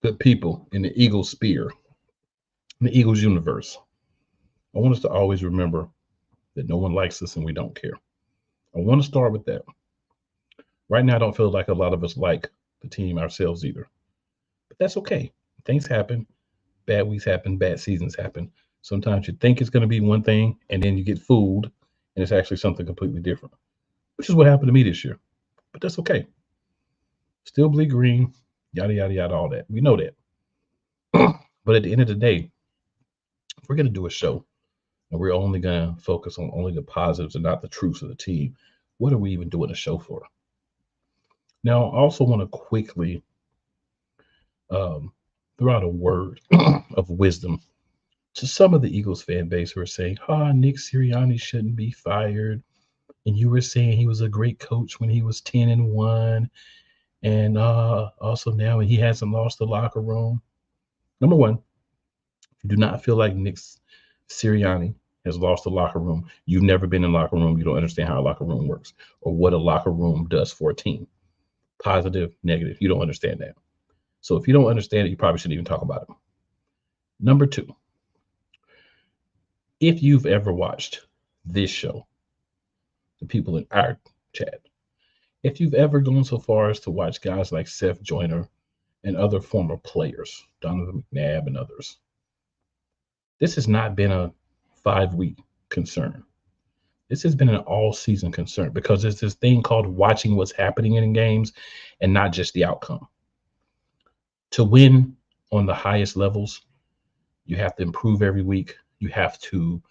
good people in the Eagles sphere, in the Eagles universe, I want us to always remember that no one likes us and we don't care. I want to start with that. Right now, I don't feel like a lot of us like the team ourselves either. But that's okay. Things happen. Bad weeks happen. Bad seasons happen. Sometimes you think it's going to be one thing, and then you get fooled, and it's actually something completely different, which is what happened to me this year. But that's okay. Still bleed green, yada, yada, yada, all that. We know that. But at the end of the day, if we're going to do a show and we're only going to focus on only the positives and not the truths of the team, what are we even doing a show for? Now, I also want to quickly throw out a word of wisdom to some of the Eagles fan base who are saying, Nick Sirianni shouldn't be fired. And you were saying he was a great coach when he was 10-1. And also now he hasn't lost the locker room. Number one, if you do not feel like Nick Sirianni has lost the locker room, you've never been in a locker room, you don't understand how a locker room works or what a locker room does for a team. Positive, negative, you don't understand that. So if you don't understand it, you probably shouldn't even talk about it. Number two, if you've ever watched this show, the people in our chat, if you've ever gone so far as to watch guys like Seth Joyner and other former players, Donovan McNabb and others, this has not been a 5-week concern. This has been an all-season concern because there's this thing called watching what's happening in games and not just the outcome. To win on the highest levels, you have to improve every week. You have to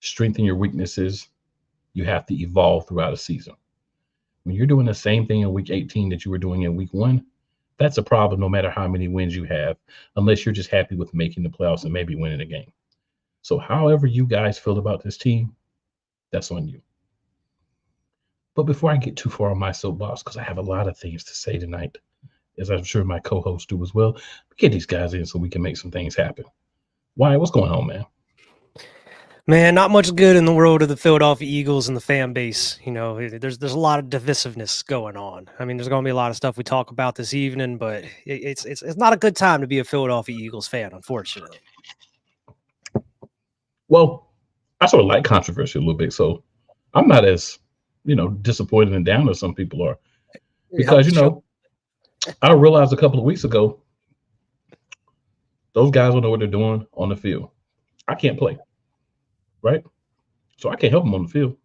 strengthen your weaknesses. You have to evolve throughout a season. When you're doing the same thing in week 18 that you were doing in week 1, that's a problem no matter how many wins you have, unless you're just happy with making the playoffs and maybe winning a game. So however you guys feel about this team, that's on you. But before I get too far on my soapbox, because I have a lot of things to say tonight, as I'm sure my co-hosts do as well, get these guys in so we can make some things happen. Wyatt, what's going on, man? Man, not much good in the world of the Philadelphia Eagles and the fan base. You know, there's a lot of divisiveness going on. I mean, there's going to be a lot of stuff we talk about this evening, but it's not a good time to be a Philadelphia Eagles fan, unfortunately. Well, I sort of like controversy a little bit, so I'm not as, disappointed and down as some people are. Because, I realized a couple of weeks ago, those guys don't know what they're doing on the field. I can't play, right? So I can't help them on the field.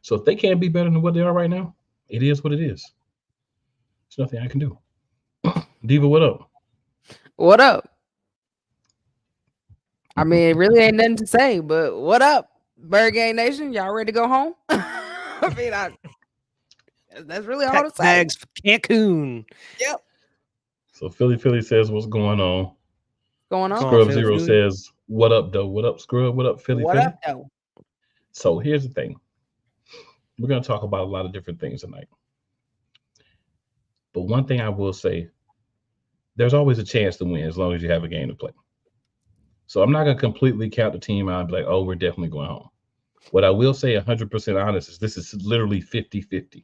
So if they can't be better than what they are right now, it is what it is. There's nothing I can do. Diva, what up? What up? I mean, it really ain't nothing to say, but what up, Bird Gang Nation? Y'all ready to go home? I mean, that's really all to say. Bags for Cancun. Yep. So Philly says, what's going on? Going on? Scrub Zero says, what up, though? What up, Scrub? What up, Philly? What up, though? So here's the thing. We're going to talk about a lot of different things tonight. But one thing I will say, there's always a chance to win as long as you have a game to play. So I'm not going to completely count the team out and be like, oh, we're definitely going home. What I will say 100% honest is this is literally 50-50.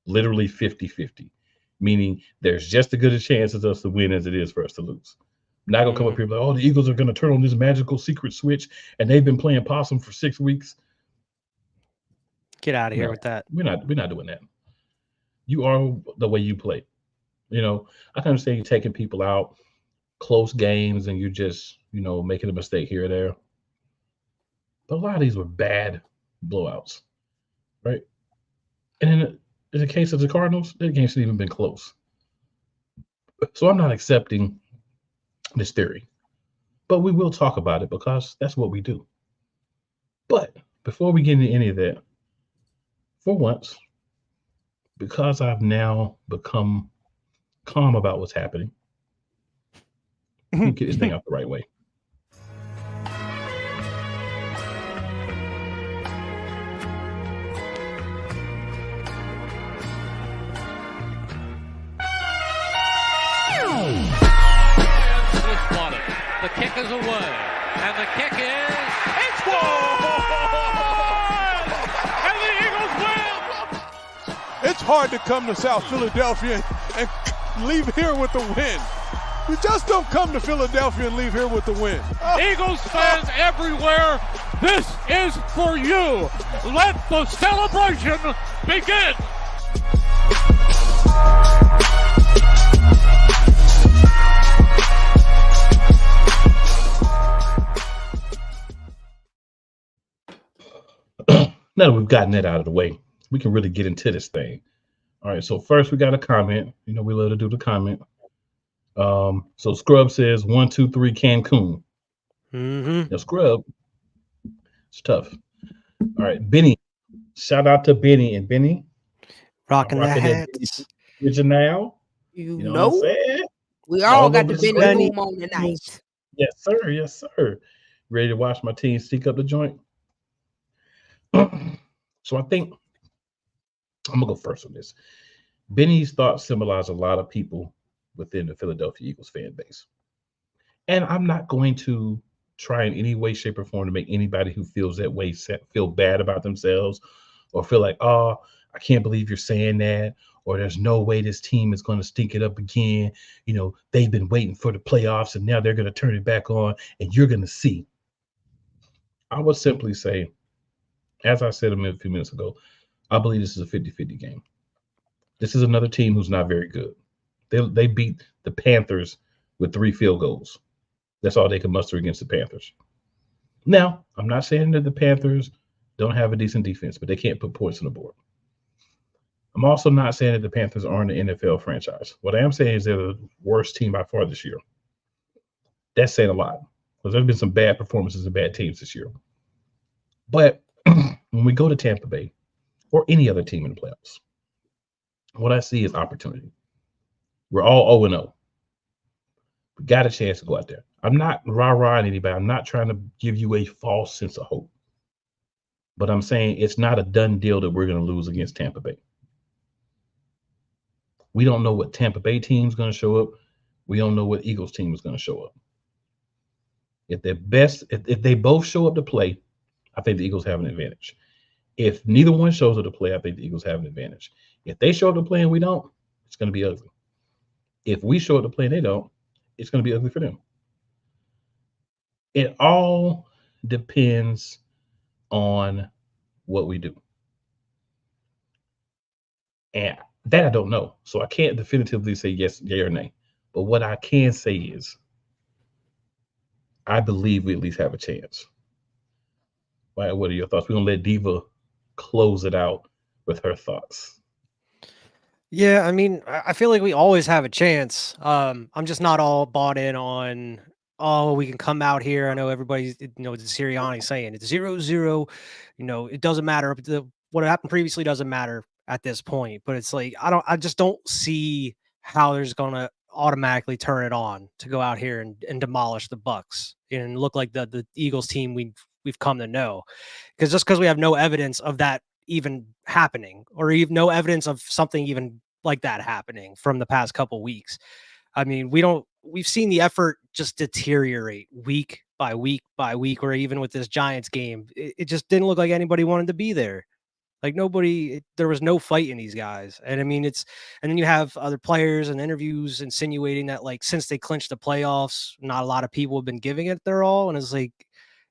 Literally 50-50. Meaning there's just as good a chance as us to win as it is for us to lose. I'm not going to come up here and be like, oh, the Eagles are going to turn on this magical secret switch and they've been playing possum for 6 weeks. Get out of here with that. We're not doing that. You are the way you play. I can understand you taking people out, close games, and you just, making a mistake here or there. But a lot of these were bad blowouts, right? And in the case of the Cardinals, that game shouldn't even been close. So I'm not accepting this theory. But we will talk about it because that's what we do. But before we get into any of that, for once, because I've now become calm about what's happening, let me get this thing out the right way. The kick is away, and the kick is it's gone! And the Eagles win! It's hard to come to South Philadelphia and leave here with a win. You just don't come to Philadelphia and leave here with the win. Eagles fans everywhere, this is for you. Let the celebration begin. Now that we've gotten that out of the way, we can really get into this thing. All right, so first we got a comment. You know, we love to do the comment. So Scrub says 1, 2, 3 Cancun. Now Scrub, it's tough. All right, Benny. Shout out to Benny and Benny. Rocking that hat. Original. You You know know, what I'm saying? we all got over the the Benny screen. boom on tonight. Yes, sir. Yes, sir. Ready to watch my team stick up the joint? So I think I'm gonna go first on this. Benny's thoughts symbolize a lot of people within the Philadelphia Eagles fan base. And I'm not going to try in any way, shape, or form to make anybody who feels that way feel bad about themselves or feel like, oh, I can't believe you're saying that, or there's no way this team is going to stink it up again. You know, they've been waiting for the playoffs and now they're going to turn it back on and you're going to see. I would simply say, as I said a few minutes ago, I believe this is a 50-50 game. This is another team who's not very good. They beat the Panthers with 3 field goals. That's all they can muster against the Panthers. Now, I'm not saying that the Panthers don't have a decent defense, but they can't put points on the board. I'm also not saying that the Panthers aren't an NFL franchise. What I am saying is they're the worst team by far this year. That's saying a lot because there's been some bad performances and bad teams this year. But when we go to Tampa Bay or any other team in the playoffs, what I see is opportunity. We're all 0-0. We got a chance to go out there. I'm not rah-rahing anybody. I'm not trying to give you a false sense of hope. But I'm saying it's not a done deal that we're going to lose against Tampa Bay. We don't know what Tampa Bay team is going to show up. We don't know what Eagles team is going to show up. If they both show up to play, I think the Eagles have an advantage. If neither one shows up to play, I think the Eagles have an advantage. If they show up to play and we don't, it's going to be ugly. If we show up to play and they don't, it's going to be ugly for them. It all depends on what we do. And that I don't know. So I can't definitively say yes, yay, or nay. But what I can say is I believe we at least have a chance. Right, what are your thoughts? We're going to let Diva close it out with her thoughts. Yeah, I mean, I feel like we always have a chance. I'm just not all bought in on, oh, we can come out here. I know everybody's, you know, Sirianni saying it's 0-0. You know, it doesn't matter. What happened previously doesn't matter at this point. But it's like I just don't see how there's gonna automatically turn it on to go out here and demolish the Bucks and look like the Eagles team we've come to know. Because we have no evidence of that even happening, or even no evidence of something even like that happening from the past couple weeks. I mean, we've seen the effort just deteriorate week by week by week, or even with this Giants game, it just didn't look like anybody wanted to be there. Like there was no fight in these guys. And I mean, and then you have other players and interviews insinuating that like, since they clinched the playoffs, not a lot of people have been giving it their all. And it's like,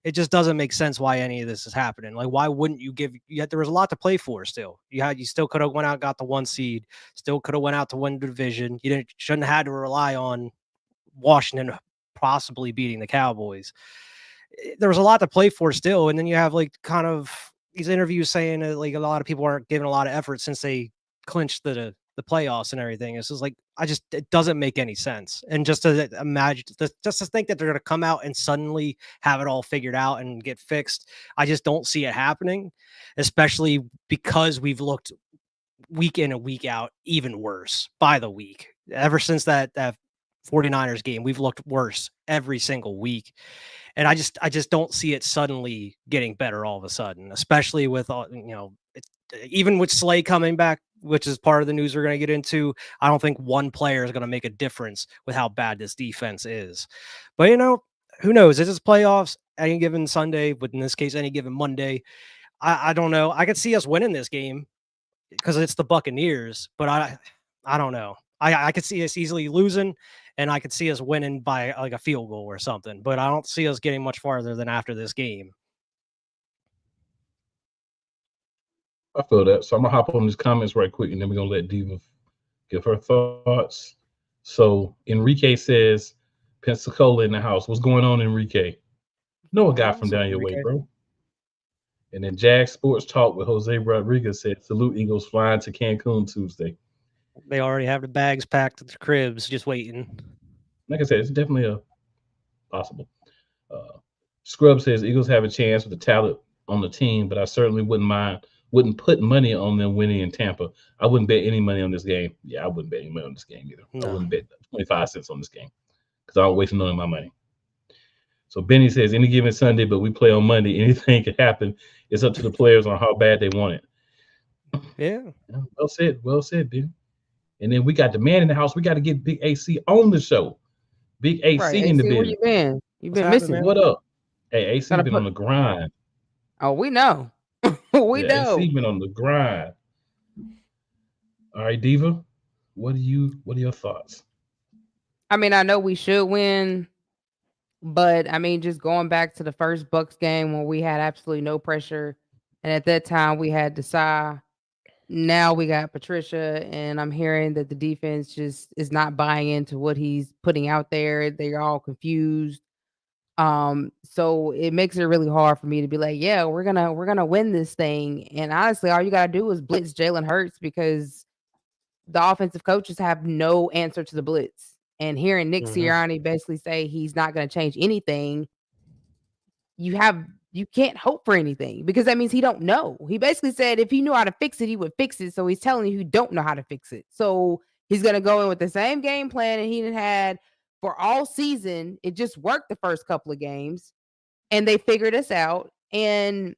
it just doesn't make sense why any of this is happening. Like, why wouldn't you there was a lot to play for still. You still could have went out, got the 1 seed, still could have went out to win the division. You shouldn't have had to rely on Washington possibly beating the Cowboys. There was a lot to play for still. And then you have like kind of these interviews saying that like a lot of people aren't giving a lot of effort since they clinched the playoffs and everything. It's just like, it doesn't make any sense. And just to imagine, just to think that they're going to come out and suddenly have it all figured out and get fixed, I just don't see it happening, especially because we've looked week in and week out even worse by the week. Ever since that 49ers game, we've looked worse every single week. And I just don't see it suddenly getting better all of a sudden, especially with even with Slay coming back, which is part of the news we're going to get into. I don't think one player is going to make a difference with how bad this defense is. But, who knows? It's just playoffs any given Sunday, but in this case, any given Monday. I don't know. I could see us winning this game because it's the Buccaneers, but I don't know. I could see us easily losing. and I could see us winning by like a field goal or something. But I don't see us getting much farther than after this game. I feel that. So I'm gonna hop on these comments right quick, and then we're gonna let Diva give her thoughts. So Enrique says, Pensacola in the house. What's going on, Enrique? Know a guy from down your way, bro. And then Jag Sports Talk with Jose Rodriguez said, salute Eagles flying to Cancun Tuesday. They already have the bags packed at the cribs, just waiting. Like I said, it's definitely a possible. Scrub says Eagles have a chance with the talent on the team, but I certainly wouldn't put money on them winning in Tampa. I wouldn't bet any money on this game. Yeah, I wouldn't bet any money on this game either. No. I wouldn't bet 25 cents on this game because I don't waste none of my money. So Benny says any given Sunday, but we play on Monday. Anything could happen. It's up to the players on how bad they want it. Yeah. Well said, Benny. And then we got the man in the house. We got to get Big AC on the show. Big AC in the building. Where you been? You've been missing. What up? Hey, AC been on the grind. Oh, we know. we know. AC been on the grind. All right, Diva. What are your thoughts? I mean, I know we should win, but I mean, just going back to the first Bucks game when we had absolutely no pressure, and at that time we had Desai. Now we got Patricia, and I'm hearing that the defense just is not buying into what he's putting out there. They're all confused. So it makes it really hard for me to be like, yeah, we're gonna win this thing. And honestly, all you gotta do is blitz Jalen Hurts because the offensive coaches have no answer to the blitz. And hearing Nick Sirianni basically say he's not gonna change anything, you can't hope for anything because that means he don't know. He basically said if he knew how to fix it, he would fix it. So he's telling you don't know how to fix it. So he's gonna go in with the same game plan and he had for all season. It just worked the first couple of games, and they figured us out, and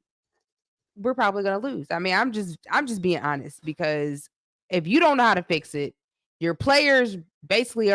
we're probably gonna lose. I mean, I'm just being honest because if you don't know how to fix it, your players basically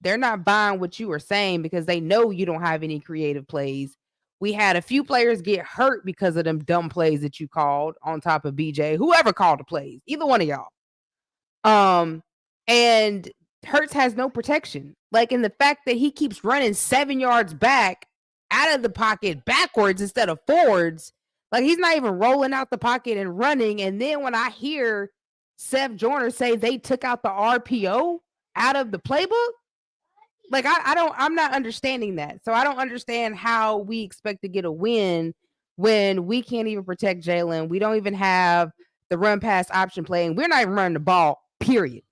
they're not buying what you are saying because they know you don't have any creative plays. We had a few players get hurt because of them dumb plays that you called on top of BJ, whoever called the plays, either one of y'all. And Hurts has no protection. Like in the fact that he keeps running 7 yards back out of the pocket backwards instead of forwards. Like he's not even rolling out the pocket and running. And then when I hear Seth Joyner say they took out the RPO out of the playbook, like I'm not understanding that. So I don't understand how we expect to get a win when we can't even protect Jalen. We don't even have the run pass option playing. We're not even running the ball, period.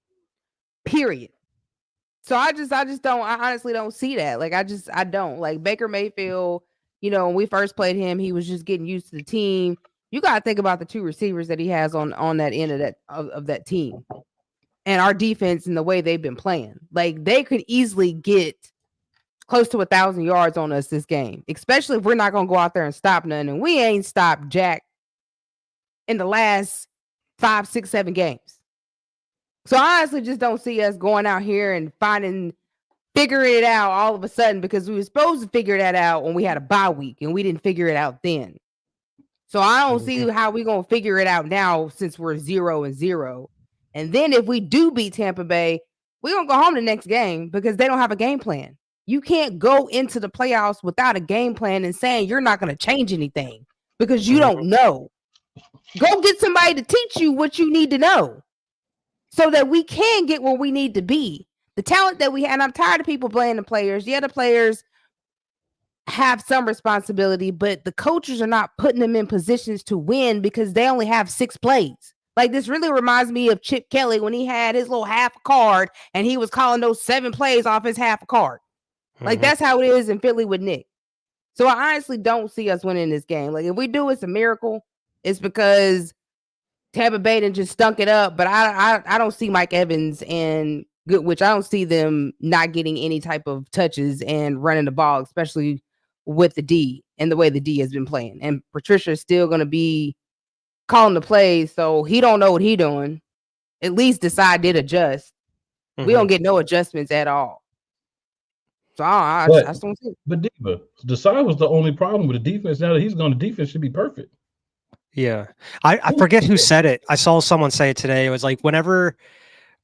So I honestly don't see that. Like I don't. Like Baker Mayfield, when we first played him, he was just getting used to the team. You got to think about the two receivers that he has on that end of that team. And our defense and the way they've been playing. Like they could easily get close to 1,000 yards on us this game, especially if we're not going to go out there and stop none. And we ain't stopped Jack in the last 5, 6, 7 games. So I honestly just don't see us going out here and figuring it out all of a sudden because we were supposed to figure that out when we had a bye week and we didn't figure it out then. So I don't see how we're going to figure it out now since we're 0-0. And then if we do beat Tampa Bay, we're going to go home the next game because they don't have a game plan. You can't go into the playoffs without a game plan and saying you're not going to change anything because you don't know. Go get somebody to teach you what you need to know so that we can get where we need to be. The talent that we have, and I'm tired of people blaming the players. Yeah, the players have some responsibility, but the coaches are not putting them in positions to win because they only have 6 plays. Like this really reminds me of Chip Kelly when he had his little half a card and he was calling those 7 plays off his half a card. Like that's how it is in Philly with Nick. So I honestly don't see us winning this game. Like if we do, it's a miracle. It's because Tampa Bay done just stunk it up. But I don't see Mike Evans and Goodwich. I don't see them not getting any type of touches and running the ball, especially with the D and the way the D has been playing. And Patricia is still going to be calling the plays, so he don't know what he doing. At least Desai did adjust. We don't get no adjustments at all. So I just don't see it. But Diva, Desai was the only problem with the defense. Now that he's gone, the defense should be perfect. Yeah. I forget who said it. I saw someone say it today. It was like whenever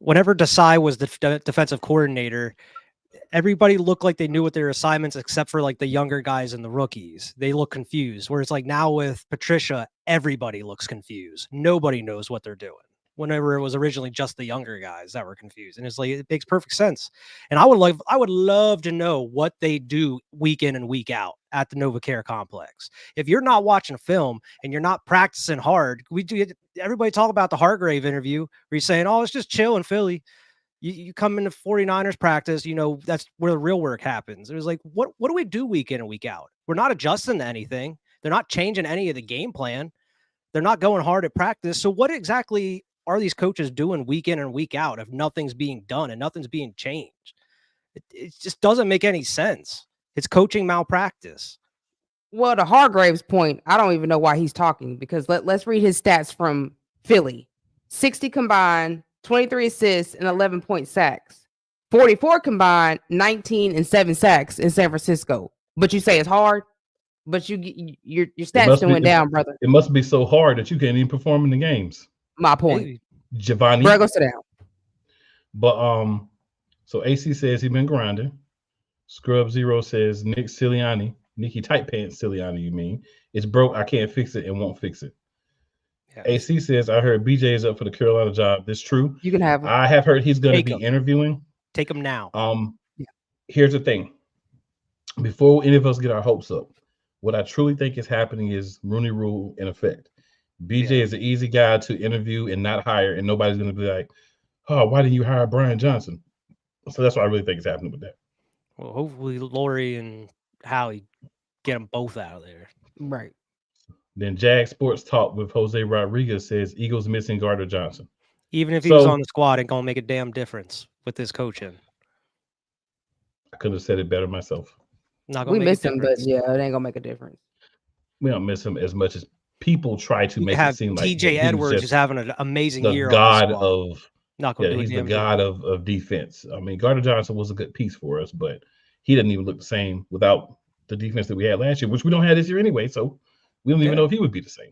Desai was the defensive coordinator, everybody looked like they knew what their assignments, except for like the younger guys and the rookies. They look confused. Whereas like now with Patricia, everybody looks confused. Nobody knows what they're doing. Whenever it was originally just the younger guys that were confused, and it's like it makes perfect sense. And I would love to know what they do week in and week out at the NovaCare complex. If you're not watching a film and you're not practicing hard, everybody talk about the Hargrave interview where he's saying, "Oh, it's just chill in Philly." You come into 49ers practice, that's where the real work happens. It was like, what do we do week in and week out? We're not adjusting to anything. They're not changing any of the game plan. They're not going hard at practice. So what exactly are these coaches doing week in and week out if nothing's being done and nothing's being changed? It just doesn't make any sense. It's coaching malpractice. Well, to Hargrave's point, I don't even know why he's talking, because let's read his stats from Philly. 60 combined, 23 assists, and 11 point sacks. 44 combined, 19 and 7 sacks in San Francisco. But you say it's hard, but your stats still went down, brother. It must be so hard that you can't even perform in the games. My point. Hey, Giovanni. Bro, go sit down. But so AC says he's been grinding. Scrub Zero says Nick Sirianni, Nicky Tight Pants Sirianni, you mean? It's broke. I can't fix it and won't fix it. Yeah. AC says, I heard BJ is up for the Carolina job. That's true. You can have him. I have heard he's going to be interviewing. Take him now. Here's the thing. Before any of us get our hopes up, what I truly think is happening is Rooney Rule in effect. BJ is an easy guy to interview and not hire, and nobody's going to be like, oh, why didn't you hire Brian Johnson? So that's what I really think is happening with that. Well, hopefully Lori and Howie get them both out of there. Right. Then Jag Sports Talk with Jose Rodriguez says Eagles missing Gardner Johnson. Even if he was on the squad, ain't going to make a damn difference with this coaching. I couldn't have said it better myself. We miss him, but yeah, it ain't going to make a difference. We don't miss him as much as people try to make it seem like TJ Edwards is having an amazing year. God of he's the god of defense. I mean, Gardner Johnson was a good piece for us, but he didn't even look the same without the defense that we had last year, which we don't have this year anyway. So we don't even know if he would be the same.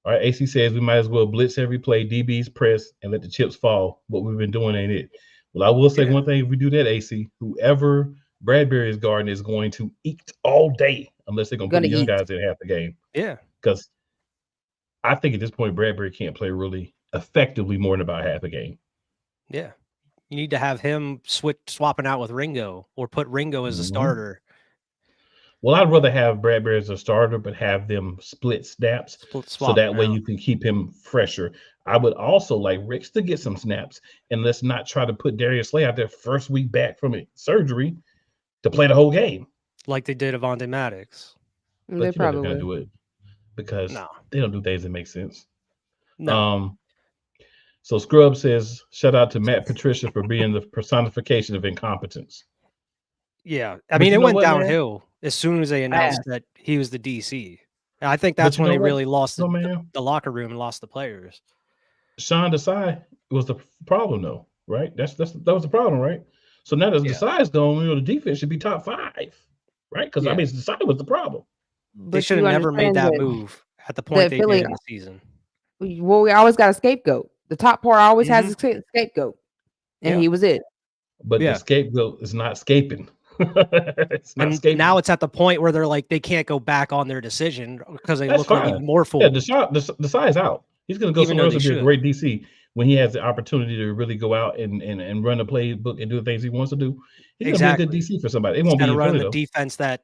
All right, AC says we might as well blitz every play, DBs press, and let the chips fall. What we've been doing ain't it. Well, I will say one thing: if we do that, AC, whoever Bradbury is guarding is going to eat all day, unless they're going to put the young guys in half the game. Yeah. Because I think at this point, Bradbury can't play really effectively more than about half a game. Yeah. You need to have him swapping out with Ringo, or put Ringo as a starter. Well, I'd rather have Bradbury as a starter, but have them split snaps so that way you can keep him fresher. I would also like Ricks to get some snaps, and let's not try to put Darius Slay out there first week back from surgery to play the whole game. Like they did Avonte Maddox. But they probably going to do it because they don't do things that make sense. No. So Scrub says, shout out to Matt Patricia for being the personification of incompetence. Yeah. I mean, it went downhill as soon as they announced that he was the DC. And I think that's when they really lost the locker room and lost the players. Sean Desai was the problem, though, right? That was the problem, right? So now that Desai's gone, the defense should be top 5, right? Because I mean, Desai was the problem. They should have never made that move at the point they did in the season. Well, we always got a scapegoat. The top part always has a scapegoat, and he was it. But the scapegoat is not scaping. It's not scaping. Now it's at the point where they're like they can't go back on their decision because they look like more fool. Yeah, Desai is out. He's going to go somewhere else and be a great DC when he has the opportunity to really go out and run a playbook and do the things he wants to do. He's going to be a good DC for somebody. It won't be in run Philly, the defense that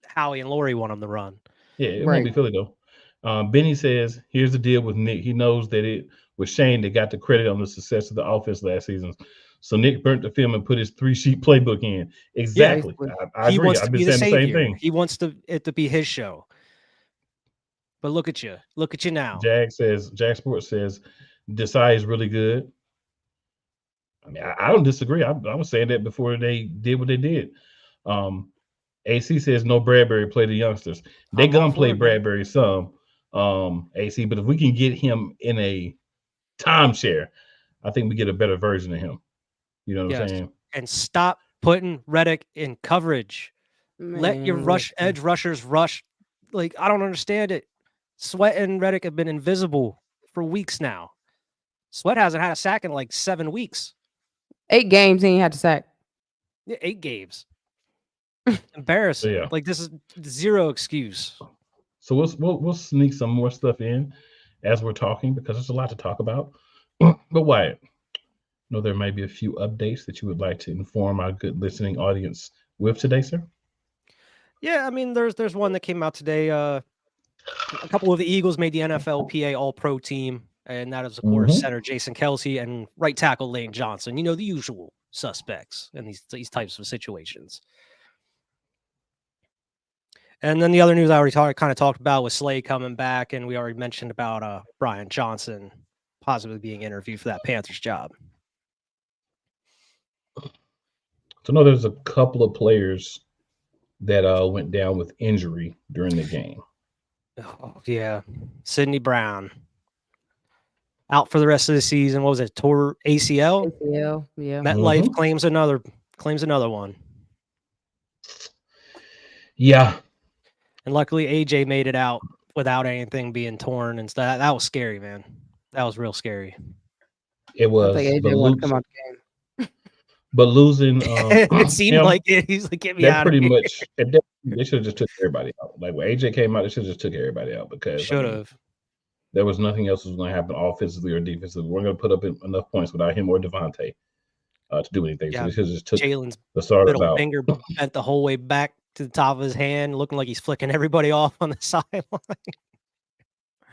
Howie and Lori want him to run. Yeah, it won't be Philly though. Benny says, here's the deal with Nick. He knows that it was Shane that got the credit on the success of the offense last season. So Nick burnt the film and put his 3-sheet playbook in. Exactly. Yeah, I agree. I've been saying the same thing. He wants it to be his show. But look at you. Look at you now. Jag Sports says, Desai is really good. I mean, I don't disagree. I was saying that before they did what they did. AC says no Bradbury play the youngsters. They gonna play Bradbury some, AC, but if we can get him in a timeshare, I think we get a better version of him. You know what I'm saying? And stop putting Reddick in coverage. Let your edge rushers rush. Like, I don't understand it. Sweat and Reddick have been invisible for weeks now. Sweat hasn't had a sack in like 7 weeks. 8 games, he ain't had to sack. Yeah, 8 games. Embarrassing. Yeah. Like, this is zero excuse. So we'll sneak some more stuff in as we're talking because there's a lot to talk about. But Wyatt, there may be a few updates that you would like to inform our good listening audience with today, sir. Yeah, I mean, there's one that came out today. A couple of the Eagles made the NFLPA All-Pro team, and that is, of course, Mhm. center Jason Kelsey and right tackle Lane Johnson. The usual suspects in these types of situations. And then the other news I already kind of talked about was Slay coming back, and we already mentioned about Brian Johnson possibly being interviewed for that Panthers job. So no, there's a couple of players that went down with injury during the game. Oh, yeah. Sidney Brown out for the rest of the season. What was it? Tore ACL? ACL, yeah. MetLife Mhm. claims another one. Yeah. And luckily AJ made it out without anything being torn and stuff. That was scary, man. That was real scary. It I was. think AJ wanted to come out the game. But losing It seemed him, like it. He's like, get me they out of pretty here. much they should have just took everybody out. Like when AJ came out, they should have just took everybody out because Should have. there was nothing else that was going to happen offensively or defensively. We weren't going to put up enough points without him or Devontae to do anything. Yeah, So they should have just took Jalen's the starters middle out. finger bent the whole way back to the top of his hand, looking like he's flicking everybody off on the sideline.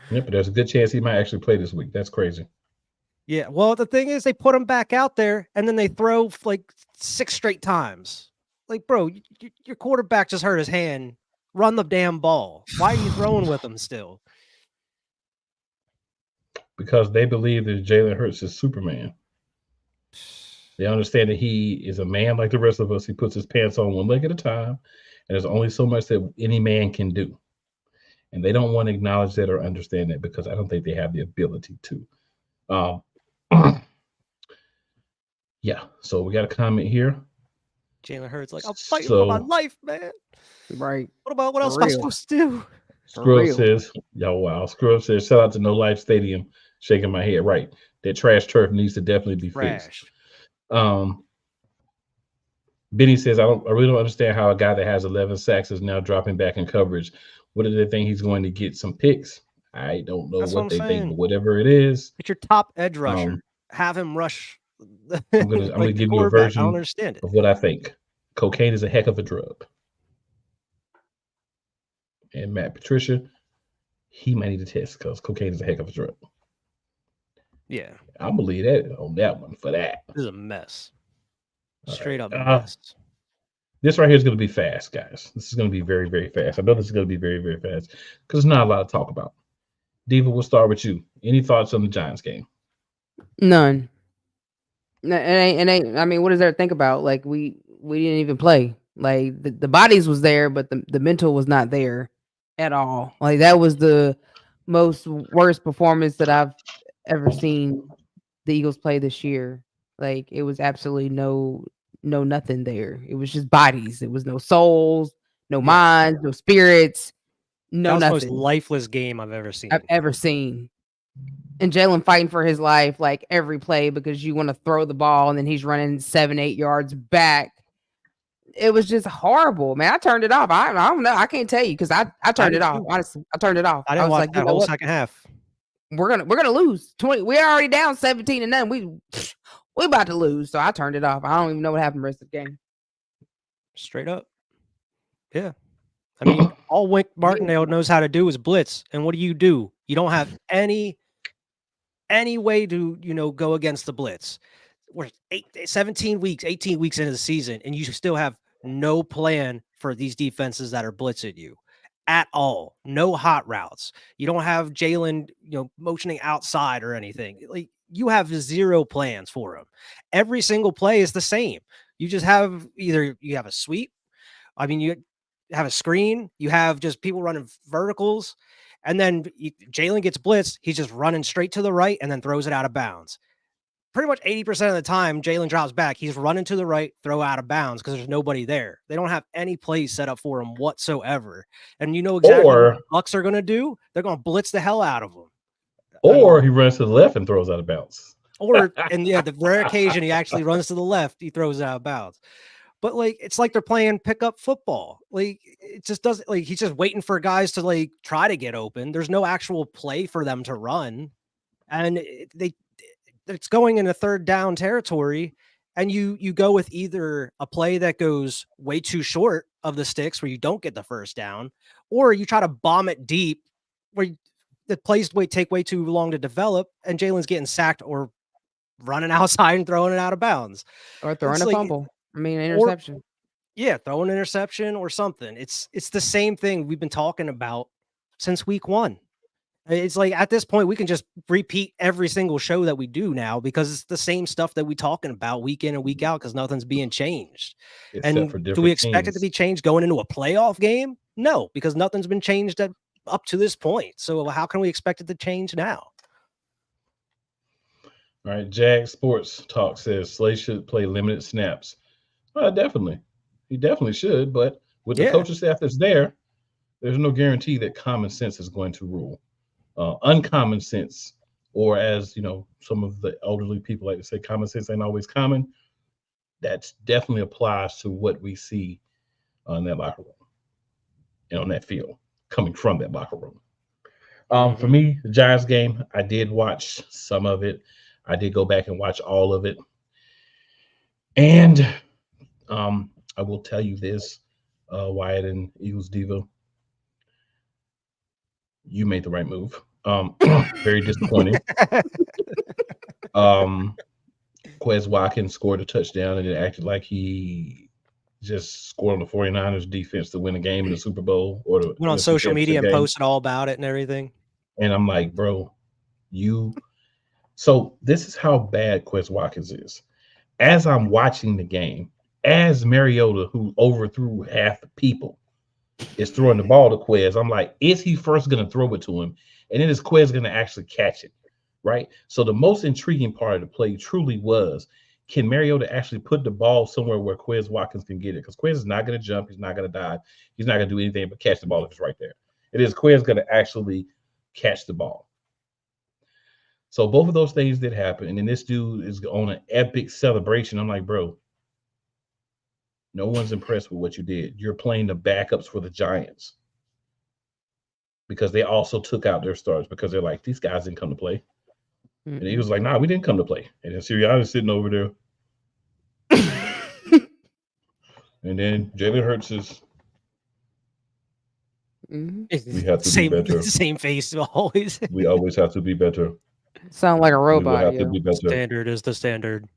Yeah, but there's a good chance he might actually play this week. That's crazy. Yeah, well, the thing is, they put him back out there, and then they throw like 6 straight times. Like, bro, your quarterback just hurt his hand. Run the damn ball. Why are you throwing with him still? Because they believe that Jalen Hurts is Superman. They understand that he is a man like the rest of us. He puts his pants on one leg at a time, and there's only so much that any man can do. And they don't want to acknowledge that or understand that because I don't think they have the ability to. Yeah, so we got a comment here. Jalen Hurts like, I'm fighting for my life, man. Right. What else For am I real. supposed to do? Scrub says, Scrub says, shout out to No Life Stadium. Shaking my head. Right. That trash turf needs to definitely be fixed. Benny says, I really don't understand how a guy that has 11 sacks is now dropping back in coverage. What do they think he's going to get? Some picks? I don't know what they think, but whatever it is. It's your top edge rusher. Have him rush. I'm gonna give you a version I don't understand it. of what I think. Cocaine is a heck of a drug. And Matt Patricia, he might need a test because cocaine is a heck of a drug. Yeah. I'll believe that on that one for that. This is a mess. Straight up mess. This right here is going to be fast, guys. This is going to be very, very fast. I know this is going to be very, very fast because there's not a lot to talk about. Diva, we'll start with you. Any thoughts on the Giants game? None. It ain't. I mean, what is there to think about? Like we didn't even play. Like the bodies was there, but the mental was not there at all. Like that was the most worst performance that I've ever seen the Eagles play this year. Like it was absolutely no nothing there. It was just bodies. It was no souls, no minds, no spirits, no that was nothing. The most lifeless game I've ever seen. And Jalen fighting for his life like every play because you want to throw the ball and then he's running 7-8 yards back. It was just horrible, man. I turned it off. I don't know. I can't tell you because I turned it off. Honestly, I turned it off. I didn't was watch like, that whole second half. We're gonna lose 20. We're already down 17-0. We about to lose. So I turned it off. I don't even know what happened the rest of the game. Straight up. Yeah. I mean, all Wink Martindale knows how to do is blitz. And what do? You don't have any way to, go against the blitz. We're 18 weeks into the season, and you still have no plan for these defenses that are blitzing you at all. No hot routes. You don't have Jalen, motioning outside or anything. Like you have zero plans for him. Every single play is the same. You just have you have a sweep. I mean, you have a screen. You have just people running verticals. And then Jalen gets blitzed. He's just running straight to the right and then throws it out of bounds. Pretty much 80% of the time, Jalen drops back. He's running to the right, throw out of bounds because there's nobody there. They don't have any plays set up for him whatsoever. And you know exactly what the Bucs are going to do. They're going to blitz the hell out of him. Or he runs to the left and throws out of bounds. The rare occasion he actually runs to the left, he throws it out of bounds. but like it's like they're playing pickup football. Like it just doesn't like he's just waiting for guys to like try to get open. There's no actual play for them to run, and it's going in a third down territory. And you go with either a play that goes way too short of the sticks where you don't get the first down, or you try to bomb it deep where the plays take way too long to develop, and Jalen's getting sacked or running outside and throwing it out of bounds. Or throwing It's a like, fumble. I mean, interception. throw an interception or something. It's the same thing we've been talking about since week 1. It's like at this point we can just repeat every single show that we do now because it's the same stuff that we're talking about week in and week out because nothing's being changed. Except for do we expect it to teams. be changed going into a playoff game? No, because nothing's been changed up to this point. So how can we expect it to change now? All right, Jag Sports Talk says Slay should play limited snaps. Well, definitely. He definitely should, but with the coaching staff that's there, there's no guarantee that common sense is going to rule. Uncommon sense, or as you know, some of the elderly people like to say, common sense ain't always common. That definitely applies to what we see on that locker room and on that field, coming from that locker room. For me, the Giants game, I did watch some of it. I did go back and watch all of it. And I will tell you this, Wyatt and Eagles Diva, you made the right move. Very disappointing. Quez Watkins scored a touchdown and it acted like he just scored on the 49ers defense to win a game in the Super Bowl. Or went on social media and posted all about it and everything. And I'm like, bro, so this is how bad Quez Watkins is. As I'm watching the game, as Mariota, who overthrew half the people, is throwing the ball to Quez, I'm like, is he first going to throw it to him? And then is Quez going to actually catch it, right? So the most intriguing part of the play truly was, can Mariota actually put the ball somewhere where Quez Watkins can get it? Because Quez is not going to jump. He's not going to dive. He's not going to do anything but catch the ball if it's right there. It is Quez going to actually catch the ball. So both of those things did happen. And then this dude is on an epic celebration. I'm like, bro, no one's impressed with what you did. You're playing the backups for the Giants because they also took out their stars because they're like, these guys didn't come to play. And he was like, nah, we didn't come to play. And then Sirianni's sitting over there. And then Jalen Hurts is. We have to be better. Same face always. We always have to be better. Sound like a robot. We have to be better. Standard is the standard.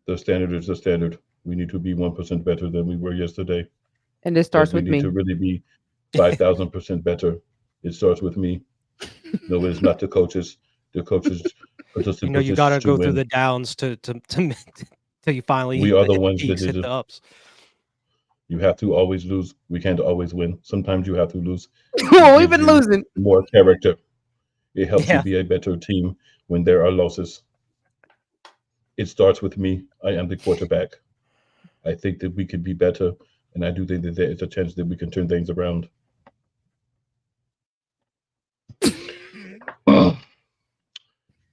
The standard is the standard. We need to be 1% better than we were yesterday. And this starts with me. We need to really be 5,000% better. It starts with me. No, it's not the coaches. The coaches put us in you got to go win. through the downs to till you finally. We are the ones that hit the ups. You have to always lose. We can't always win. Sometimes you have to lose. Well, we've been losing. More character. It helps you be a better team when there are losses. It starts with me. I am the quarterback. I think that we could be better, and I do think that there is a chance that we can turn things around.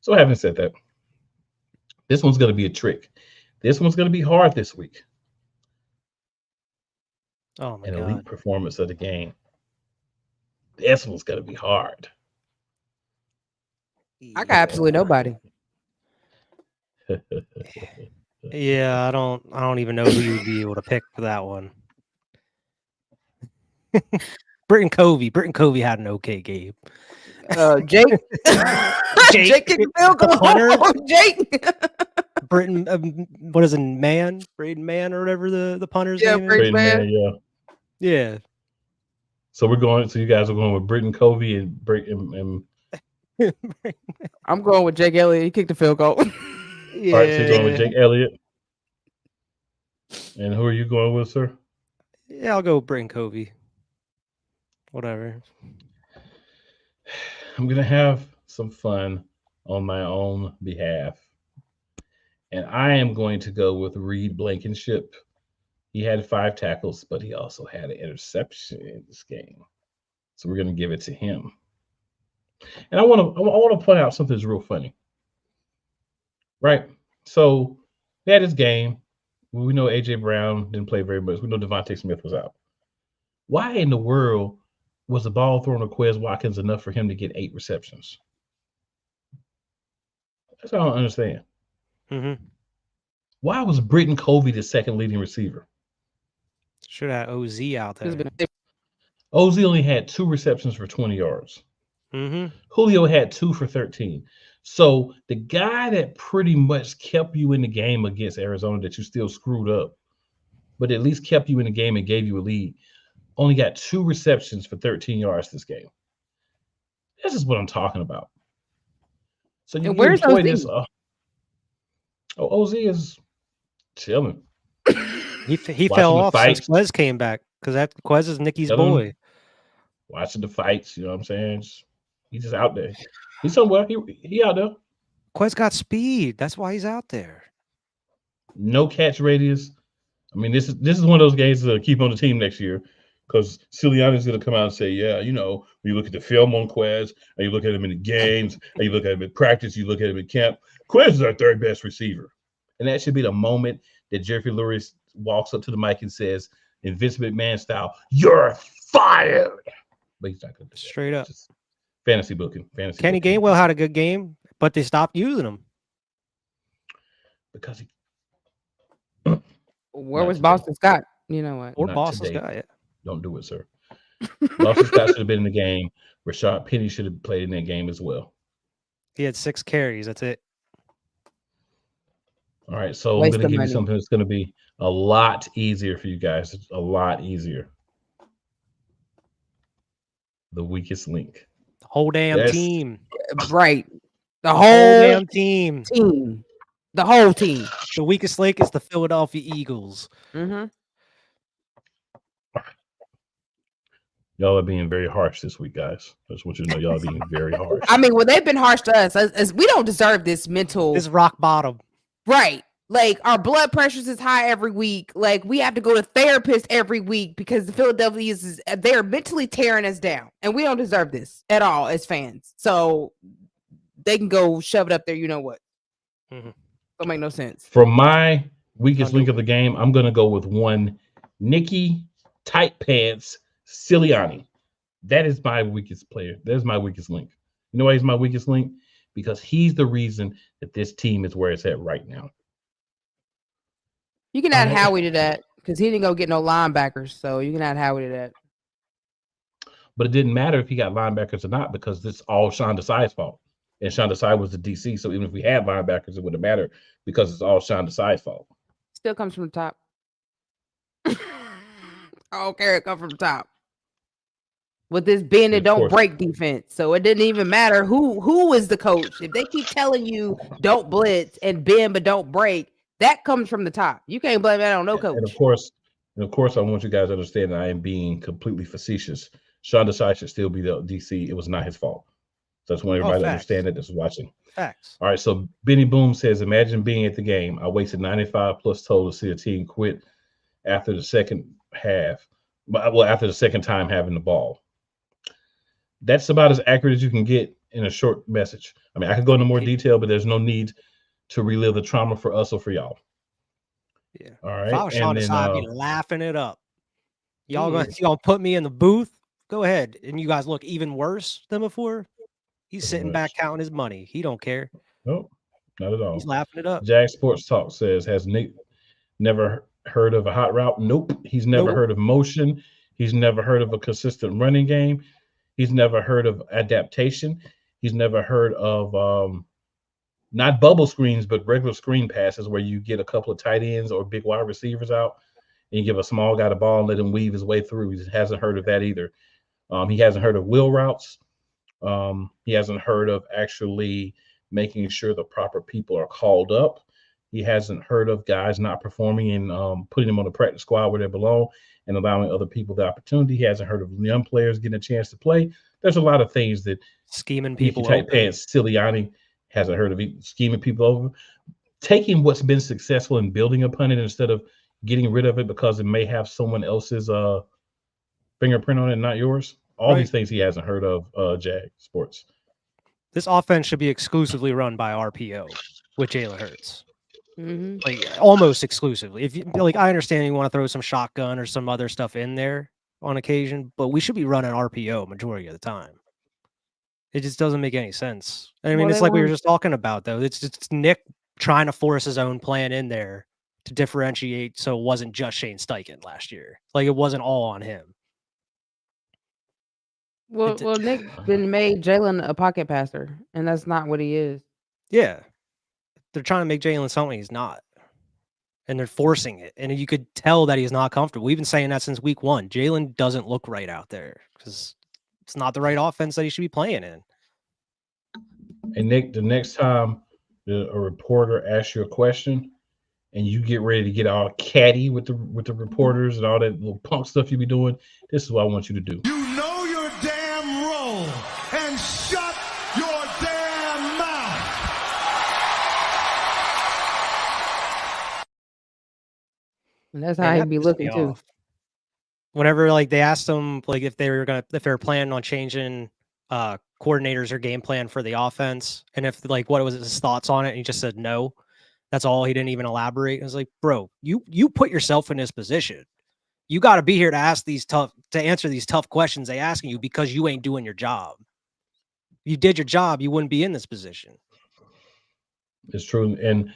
So having said that, this one's going to be a trick. This one's going to be hard this week. Oh my God. An elite performance of the game. This one's going to be hard. I got absolutely nobody. Yeah, I don't even know who you'd be able to pick for that one. Britton Covey had an okay game. Jake. Jake kicked the field goal. Jake. Britton, what is it, Braden Mann or whatever the punter's name is? Braden Mann. Yeah. So you guys are going with Britton Covey and I'm going with Jake Elliott. He kicked the field goal. Yeah. All right, so you're going with Jake Elliott. And who are you going with, sir? Yeah, I'll go with Britton Covey. Whatever. I'm going to have some fun on my own behalf. And I am going to go with Reed Blankenship. He had 5 tackles, but he also had an interception in this game. So we're going to give it to him. And I want to point out something that's real funny. Right? So we had this game. We know A.J. Brown didn't play very much. We know Devontae Smith was out. Why in the world was the ball thrown to Quez Watkins enough for him to get 8 receptions? That's what I don't understand. Mm-hmm. Why was Britton Covey the second leading receiver? Should have OZ out there. OZ only had 2 receptions for 20 yards. Mm-hmm. Julio had 2 for 13. So the guy that pretty much kept you in the game against Arizona that you still screwed up, but at least kept you in the game and gave you a lead, only got 2 receptions for 13 yards this game. This is what I'm talking about. So you where's employ OZ? this. OZ is chilling. He Watching fell the off since fights. Quez came back because Quez is Nicky's boy. Watching the fights, you know what I'm saying? He's just out there. He's somewhere. He out there. Quez got speed. That's why he's out there. No catch radius. I mean, this is one of those games to keep on the team next year because Sirianni's going to come out and say, yeah, you know, when you look at the film on Quez, and you look at him in the games, and you look at him in practice, you look at him in camp, Quez is our 3rd best receiver. And that should be the moment that Jeffrey Lurie walks up to the mic and says, in Vince McMahon style, "You're fired." But he's not going to do that. Straight up. Just fantasy booking. Kenny Gainwell had a good game, but they stopped using him. Because he Where was Boston Scott? You know what? Or Not Boston today. Scott. Yeah. Don't do it, sir. Boston Scott should have been in the game. Rashad Penny should have played in that game as well. He had 6 carries. That's it. All right, so Waste I'm going to of give you money. something that's going to be a lot easier for you guys. It's a lot easier. The weakest link. The whole damn Yes. team. Right. The Whole whole damn team. team. The whole team. The weakest link is the Philadelphia Eagles. Mm-hmm. Y'all are being very harsh this week, guys. I just want you to know y'all are being very harsh. I mean, well, they've been harsh to us. As we don't deserve this mental. This is rock bottom. Right. Like our blood pressures is high every week. Like we have to go to therapist every week because the Philadelphia is they're mentally tearing us down, and we don't deserve this at all as fans. So they can go shove it up there. You know what? Mhm. Don't make no sense. For my weakest link of the game, I'm going to go with one Nicky Tight Pants Sirianni. That is my weakest player. That is my weakest link. You know why he's my weakest link? Because he's the reason that this team is where it's at right now. You can add Howie to that because he didn't go get no linebackers. So you can add Howie to that. But it didn't matter if he got linebackers or not because this is all Sean Desai's fault. And Sean Desai was the DC. So even if we had linebackers, it wouldn't matter because it's all Sean Desai's fault. Still comes from the top. I don't care. It comes from the top. With this being a don't break defense. So it didn't even matter who is the coach. If they keep telling you don't blitz and bend but don't break, that comes from the top. You can't blame that on no coach. And of course, I want you guys to understand that I am being completely facetious. Sean Desai should still be the DC. It was not his fault. So I just want everybody to understand that that's watching. Facts. All right. So Benny Boom says, imagine being at the game. I wasted 95 plus total to see a team quit after the second half. Well, after the second time having the ball. That's about as accurate as you can get in a short message. I mean, I could go into more detail, but there's no need to relive the trauma for us or for y'all. Yeah. All right. If I was Sean Desai, I'd be laughing it up. Y'all gonna put me in the booth? Go ahead. And you guys look even worse than before. He's sitting back counting his money. He don't care. Nope, not at all. He's laughing it up. Jag Sports Talk says, has Nick never heard of a hot route? Nope. He's never heard of motion. He's never heard of a consistent running game. He's never heard of adaptation. He's never heard of not bubble screens, but regular screen passes where you get a couple of tight ends or big wide receivers out and you give a small guy the ball and let him weave his way through. He hasn't heard of that either. He hasn't heard of wheel routes. He hasn't heard of actually making sure the proper people are called up. He hasn't heard of guys not performing and putting them on the practice squad where they belong and allowing other people the opportunity. He hasn't heard of young players getting a chance to play. There's a lot of things that scheming people tight pants Sirianni hasn't heard of. Scheming people over, taking what's been successful and building upon it instead of getting rid of it because it may have someone else's fingerprint on it, not yours. All these things he hasn't heard of. Jag Sports. This offense should be exclusively run by RPO with Jalen Hurts. like almost exclusively. If you like, I understand you want to throw some shotgun or some other stuff in there on occasion, but we should be running RPO majority of the time. It just doesn't make any sense. I mean, Well, it's they like we were weren't- just talking about, though. It's just Nick trying to force his own plan in there to differentiate, so it wasn't just Shane Steichen last year. Like, it wasn't all on him. Well, Nick been made Jalen a pocket passer, and that's not what he is. Yeah, they're trying to make Jalen something he's not, and they're forcing it. And you could tell that he's not comfortable. We've been saying that since week 1. Jalen doesn't look right out there because it's not the right offense that he should be playing in. And Nick, the next time a reporter asks you a question and you get ready to get all catty with the reporters and all that little punk stuff you be doing, this is what I want you to do. You know your damn role and shut your damn mouth. And that's Man, how that he'd be pissed looking me too. off. Whenever like they asked him like if they were planning on changing coordinators or game plan for the offense, and if like what was his thoughts on it, and he just said no. That's all. He didn't even elaborate. I was like, bro, you put yourself in this position. You got to be here to answer these tough questions they asking you because you ain't doing your job. If you did your job, you wouldn't be in this position. It's true. And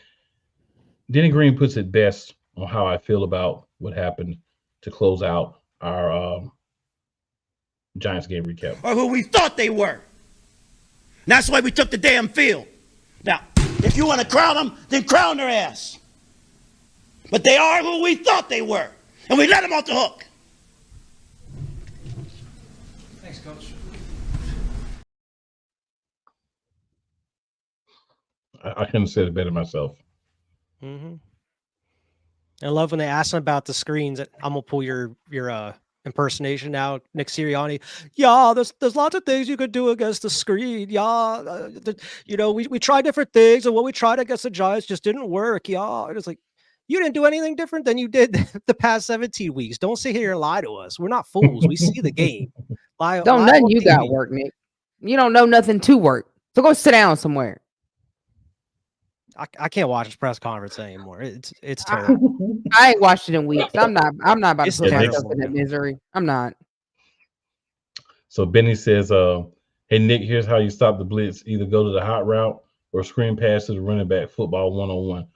Denny Green puts it best on how I feel about what happened to close out our Giants game recap. Or who we thought they were. And that's why we took the damn field. Now, if you want to crown them, then crown their ass. But they are who we thought they were. And we let them off the hook. Thanks, Coach. I couldn't have said it better myself. Mm-hmm. I love when they ask him about the screens. I'm gonna pull your impersonation now, Nick Sirianni. Yeah, there's lots of things you could do against the screen. Yeah, we tried different things, and what we tried against the Giants just didn't work. Yeah, and it's like you didn't do anything different than you did the past 17 weeks. Don't sit here and lie to us. We're not fools. We see the game. Lie Nothing on you TV. got work, Nick. You don't know nothing to work. So go sit down somewhere. I can't watch his press conference anymore. It's terrible. I ain't watched it in weeks. I'm not about It's to put myself terrible. in that misery. I'm not. So Benny says, hey, Nick, here's how you stop the blitz. Either go to the hot route or screen pass to the running back football one-on-one.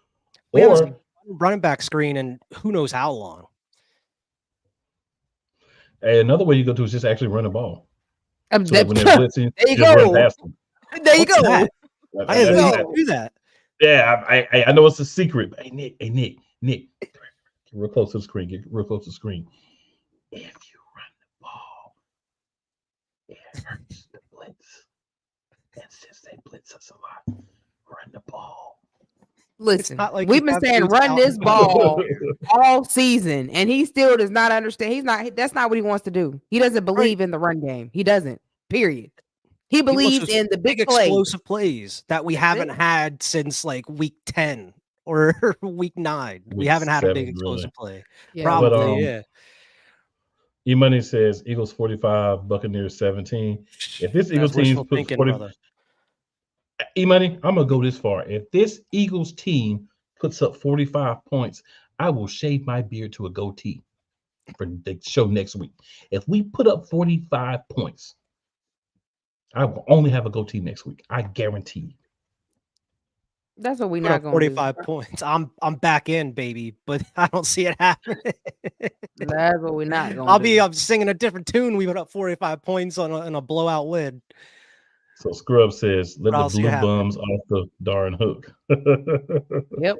We haven't Or seen running back screen and who knows how long. another way you go to is just actually run the ball. So That- when they're blitzing, there you just run go. past them. There you What's go. that? I didn't know you could do that. Yeah, I know it's a secret. But hey, Nick, get real close to the screen. Get real close to the screen. If you run the ball, it hurts the blitz. And since they blitz us a lot, run the ball. Listen, not like we've you been have saying dudes run out this in the ball all season, and he still does not understand. That's not what he wants to do. He doesn't believe in the run game. He doesn't. Period. He He wants believes those in the big play. explosive plays that we That's haven't it. had since like week 10 or week 9. We Week haven't had a 7, big really. explosive play. Yeah, Probably, But, yeah. E-Money says Eagles 45, Buccaneers 17. If this Eagles That's team wishful puts thinking, 40, brother. E-Money, I'm gonna go this far. If this Eagles team puts up 45 points, I will shave my beard to a goatee for the show next week. If we put up 45 points, I will only have a goatee next week. I guarantee you. that's what we're Put not up going to 45 points. I'm back in, baby, but I don't see it happening. That's what we're not going. I'm singing a different tune. We put up 45 points on a blowout win. So Scrub says, let But the I'll see blue it happen. bums off the darn hook. Yep.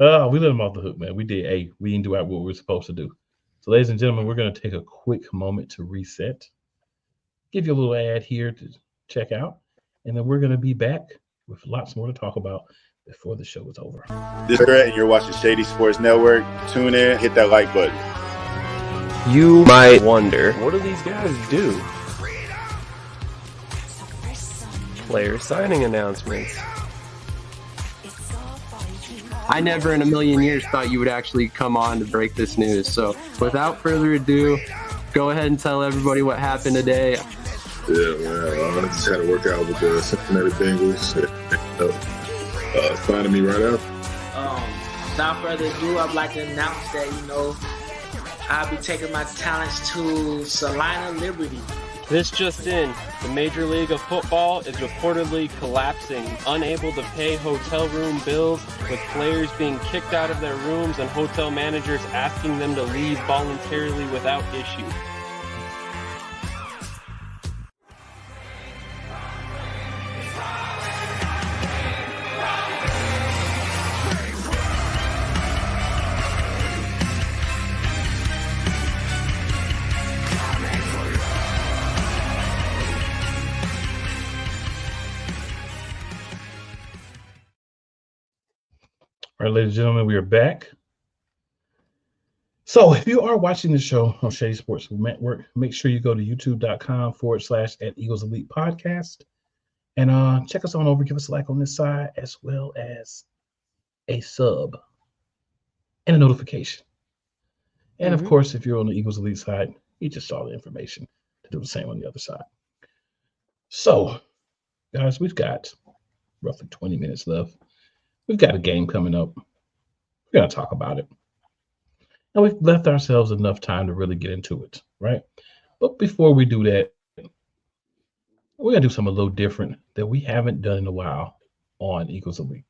Oh, we let them off the hook, man. We did. We didn't do what we were supposed to do. So, ladies and gentlemen, we're going to take a quick moment to reset. Give you a little ad here to check out. And then we're going to be back with lots more to talk about before the show is over. This is Brett, and you're watching Shady Sports Network. Tune in, hit that like button. You might wonder, what do these guys do? Player signing announcements. I never in a million years thought you would actually come on to break this news. So without further ado, go ahead and tell everybody what happened today. Yeah, man. I just had to work out with the Cincinnati Bengals. Signing me right out. without further ado, I'd like to announce that, I'll be taking my talents to Salina Liberty. This just in, the Major League of Football is reportedly collapsing, unable to pay hotel room bills, with players being kicked out of their rooms and hotel managers asking them to leave voluntarily without issue. All right, ladies and gentlemen, we are back. So if you are watching the show on Shady Sports Network, make sure you go to youtube.com/@Eagles Elite Podcast and check us on over. Give us a like on this side, as well as a sub and a notification. And of course, if you're on the Eagles Elite side, you just saw the information to do the same on the other side. So, guys, we've got roughly 20 minutes left. We've got a game coming up. We're going to talk about it. And we've left ourselves enough time to really get into it, right? But before we do that, we're going to do something a little different that we haven't done in a while on Eagles Elite.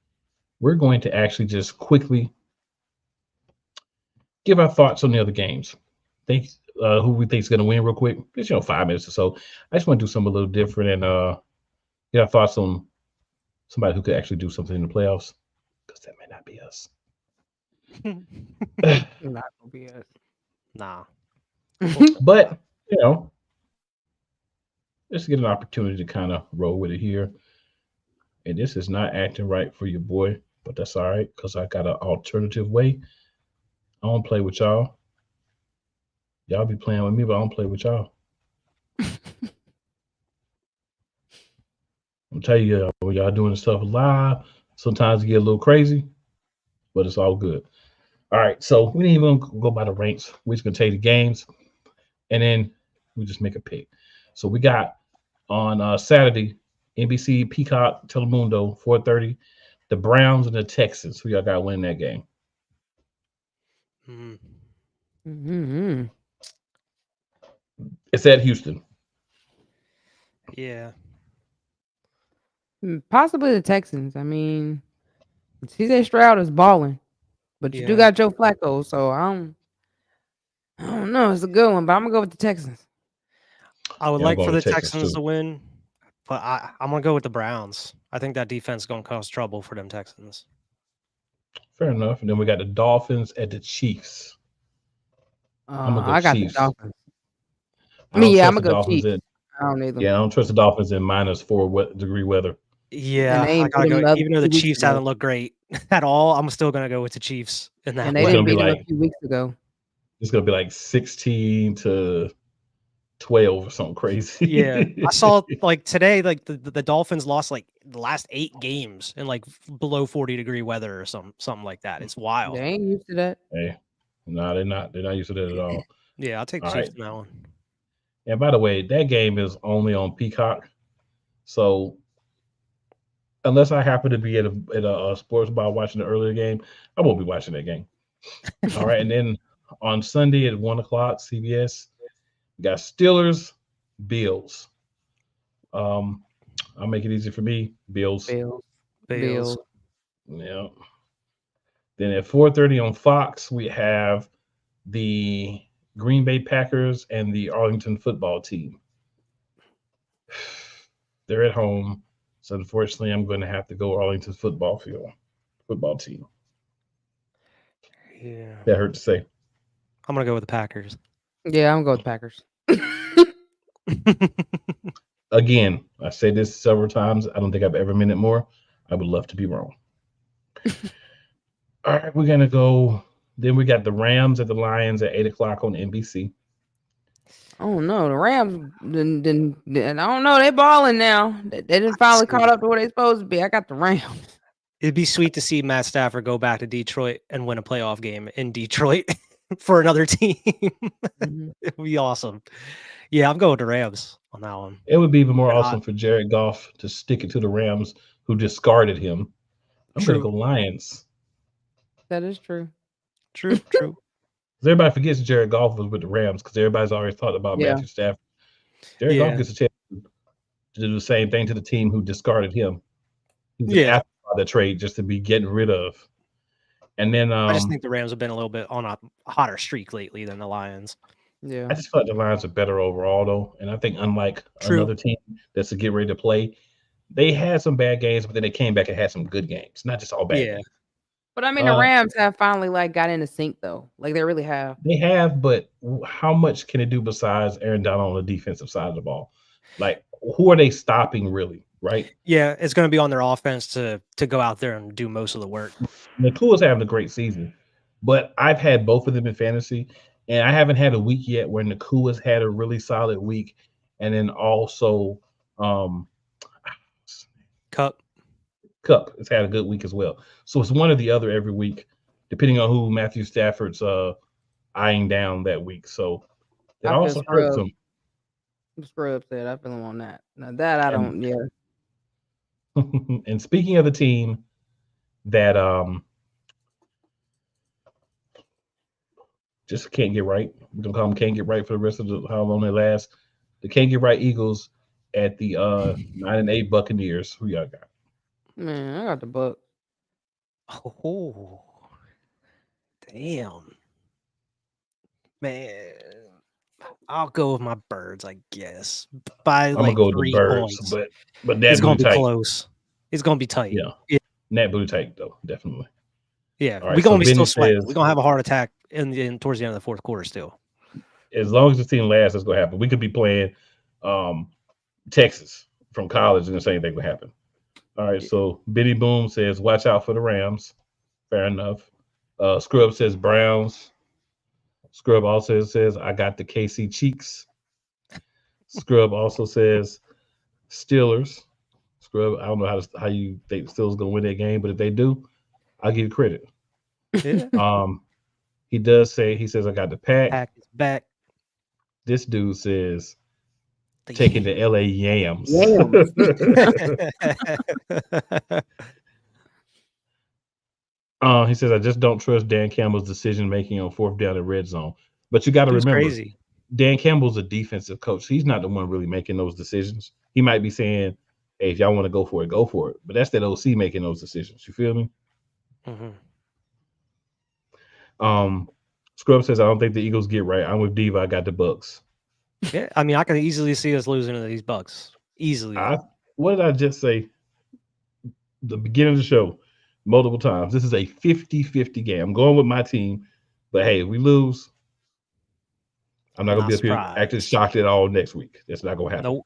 We're going to actually just quickly give our thoughts on the other games. Who we think is going to win real quick. Just, 5 minutes or so. I just want to do something a little different and get our thoughts on somebody who could actually do something in the playoffs. Because that may not be us. Not gonna be us. Nah. But, let's get an opportunity to kind of roll with it here. And this is not acting right for your boy, but that's all right, because I got an alternative way. I don't play with y'all. Y'all be playing with me, but I don't play with y'all. I'm telling you, when y'all doing stuff live, sometimes it get a little crazy, but it's all good. All right, so we didn't even go by the ranks. We're just going to tell you the games, and then we just make a pick. So we got on Saturday, NBC, Peacock, Telemundo, 4:30, the Browns and the Texans. Who y'all got to win that game? It's at Houston. Yeah. Possibly the Texans. I mean, CJ Stroud is balling, but you do got Joe Flacco, so I don't know. It's a good one, but I'm gonna go with the Texans. I would like for the Texans to win, but I'm gonna go with the Browns. I think that defense is gonna cause trouble for them Texans. Fair enough. And then we got the Dolphins at the Chiefs. I'm gonna go got Chiefs. the Dolphins. I'm gonna go Chiefs. I don't trust the Dolphins in -4 weather. Yeah, I gotta go. Even though the Chiefs haven't looked great at all, I'm still gonna go with the Chiefs in that. And they didn't beat them a few weeks ago. It's gonna be like 16-12 or something crazy. Yeah, I saw today, the Dolphins lost the last 8 games in below 40-degree weather or something like that. It's wild. They ain't used to that. Hey, no, they're not. They're not used to that at all. Yeah, I'll take the Chiefs in that one. And by the way, that game is only on Peacock, so unless I happen to be at a sports bar watching the earlier game, I won't be watching that game. All right, and then on Sunday at 1:00, CBS, we got Steelers, Bills. I'll make it easy for me. Bills. Yeah. Then at 4:30 on Fox, we have the Green Bay Packers and the Arlington football team. They're at home. So unfortunately, I'm going to have to go Arlington football team. Yeah. That hurt to say. I'm going to go with the Packers. Yeah, I'm going to go with the Packers. Again, I say this several times. I don't think I've ever meant it more. I would love to be wrong. All right, we're going to go. Then we got the Rams at the Lions at 8:00 on NBC. Oh no, the Rams didn't I don't know, they balling now. They didn't finally caught up to where they supposed to be. I got the Rams. It'd be sweet to see Matt Stafford go back to Detroit and win a playoff game in Detroit for another team. It would be awesome. Yeah, I'm going with the Rams on that one. It would be even more awesome for Jared Goff to stick it to the Rams, who discarded him. I'm going to go Lions. That is true. True. 'Cause everybody forgets Jared Goff was with the Rams because everybody's always talked about Yeah. Matthew Stafford. Jared Goff gets a chance to do the same thing to the team who discarded him. He was an afterthought of the trade just to be getting rid of. And then I just think the Rams have been a little bit on a hotter streak lately than the Lions. Yeah. I just feel like the Lions are better overall, though. And I think unlike another team that's to get ready to play, they had some bad games, but then they came back and had some good games, not just all bad games. But I mean, the Rams have finally like got into sync though. Like they really have. They have, but how much can it do besides Aaron Donald on the defensive side of the ball? Like, who are they stopping really? Right? Yeah, it's going to be on their offense to go out there and do most of the work. Nakua's having a great season, but I've had both of them in fantasy, and I haven't had a week yet where Nakua's had a really solid week, and then also Cup has had a good week as well. So it's one or the other every week, depending on who Matthew Stafford's eyeing down that week. So it also hurts him. Scrub said, I feel him on that. Now that I don't, yeah. And speaking of the team that just can't get right, we're gonna call them can't get right for the rest of how long they last. The can't get right Eagles at the 9-8 Buccaneers. Who y'all got? Man, I got the Bucs. Oh, damn, man. I'll go with my Birds, I guess. By I'm gonna go with the Birds, points. but that it's gonna be tight. close. It's gonna be tight. Yeah. That booty tight though, definitely. Yeah, right, we're gonna be Benny still sweating. says, We're gonna have a heart attack in towards the end of the fourth quarter still. As long as the team lasts, that's gonna happen. We could be playing Texas from college and the same thing would happen. All right, so Benny Boom says, watch out for the Rams. Fair enough. Scrub says Browns. Scrub also says, I got the KC Cheeks. Scrub also says Steelers. Scrub, I don't know how you think the Steelers gonna win that game, but if they do, I'll give you credit. Yeah. He does say, he says, I got the Pack. Pack is back. This dude says taking the LA Yams. He says, I just don't trust Dan Campbell's decision making on fourth down and red zone. But you got to remember, crazy. Dan Campbell's a defensive coach. He's not the one really making those decisions. He might be saying, hey, if y'all want to go for it, go for it. But that's that OC making those decisions. You feel me? Mm-hmm. Scrub says, I don't think the Eagles get right. I'm with Diva. I got the Bucks. Yeah, I mean, I can easily see us losing to these Bucks. Easily. What did I just say? The beginning of the show, multiple times. This is a 50-50 game. I'm going with my team. But hey, if we lose, I'm not going to be up here acting shocked at all next week. That's not going to happen.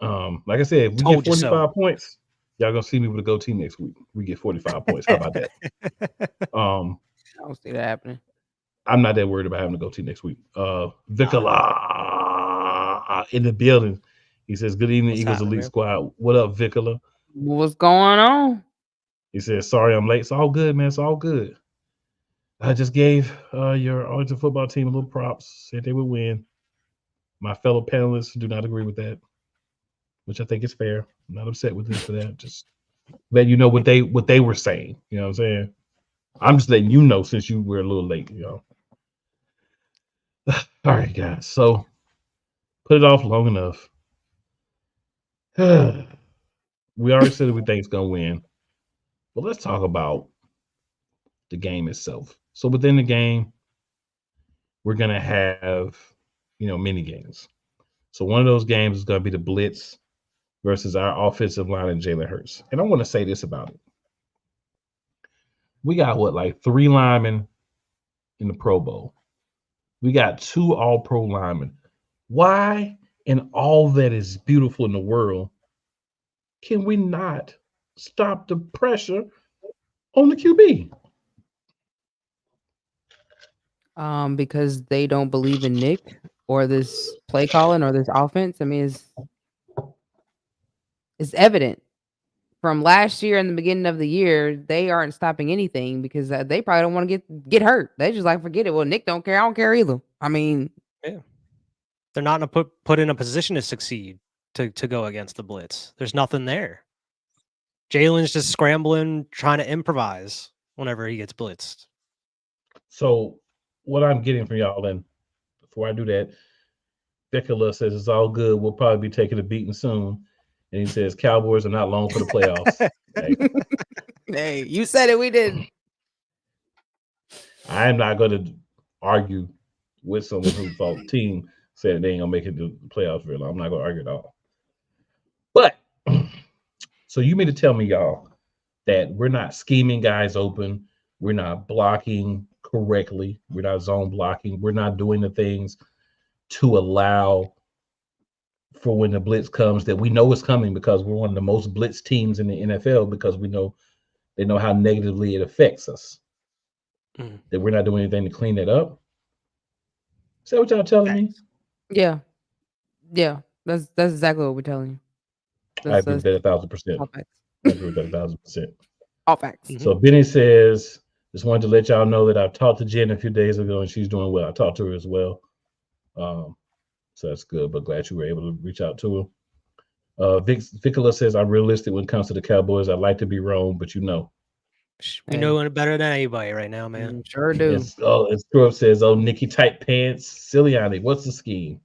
Nope. Like I said, if we get 45 points, y'all going to see me with a goatee next week. We get 45 points. How about that? I don't see that happening. I'm not that worried about having to go to next week. Vicola in the building. He says, good evening, Eagles Elite Squad. What up, Vicola? What's going on? He says, sorry I'm late. It's all good, man. It's all good. I just gave your Arlington football team a little props. Said they would win. My fellow panelists do not agree with that, which I think is fair. I'm not upset with them for that. Just let you know what they were saying. You know what I'm saying? I'm just letting you know since you were a little late, you know. All right, guys. So put it off long enough. We already said that we think it's gonna win. But let's talk about the game itself. So within the game, we're gonna have, mini games. So one of those games is gonna be the blitz versus our offensive line and Jalen Hurts. And I want to say this about it. We got like 3 linemen in the Pro Bowl. We got 2 all-pro linemen. Why, in all that is beautiful in the world, can we not stop the pressure on the QB? Because they don't believe in Nick or this play calling or this offense. I mean, it's evident. From last year and the beginning of the year, they aren't stopping anything because they probably don't want to get hurt. They just like, forget it. Well, Nick don't care. I don't care either. I mean, yeah, they're not put in a position to succeed to go against the blitz. There's nothing there. Jalen's just scrambling, trying to improvise whenever he gets blitzed. So what I'm getting from y'all, and before I do that, Bickler says it's all good. We'll probably be taking a beating soon. And he says Cowboys are not long for the playoffs. Hey, you said it. We didn't. I'm not going to argue with someone who thought team said they ain't going to make it to the playoffs very long. I'm not going to argue at all. But so you mean to tell me, y'all, that we're not scheming guys open. We're not blocking correctly. We're not zone blocking. We're not doing the things to allow for when the blitz comes that we know is coming, because we're one of the most blitz teams in the NFL, because we know they know how negatively it affects us. That we're not doing anything to clean that up. Is that what y'all telling me? Yeah. That's exactly what we're telling you. I agree with that 1,000%. All facts. I agree with that 1,000%. All facts. So Benny says, just wanted to let y'all know that I've talked to Jen a few days ago and she's doing well. I talked to her as well. So that's good, but glad you were able to reach out to her. Vicola says, I'm realistic when it comes to the Cowboys. I'd like to be wrong, but you know. We know it better than anybody right now, man. Sure do. As Scrub says, Nikki tight pants. Siliani, what's the scheme?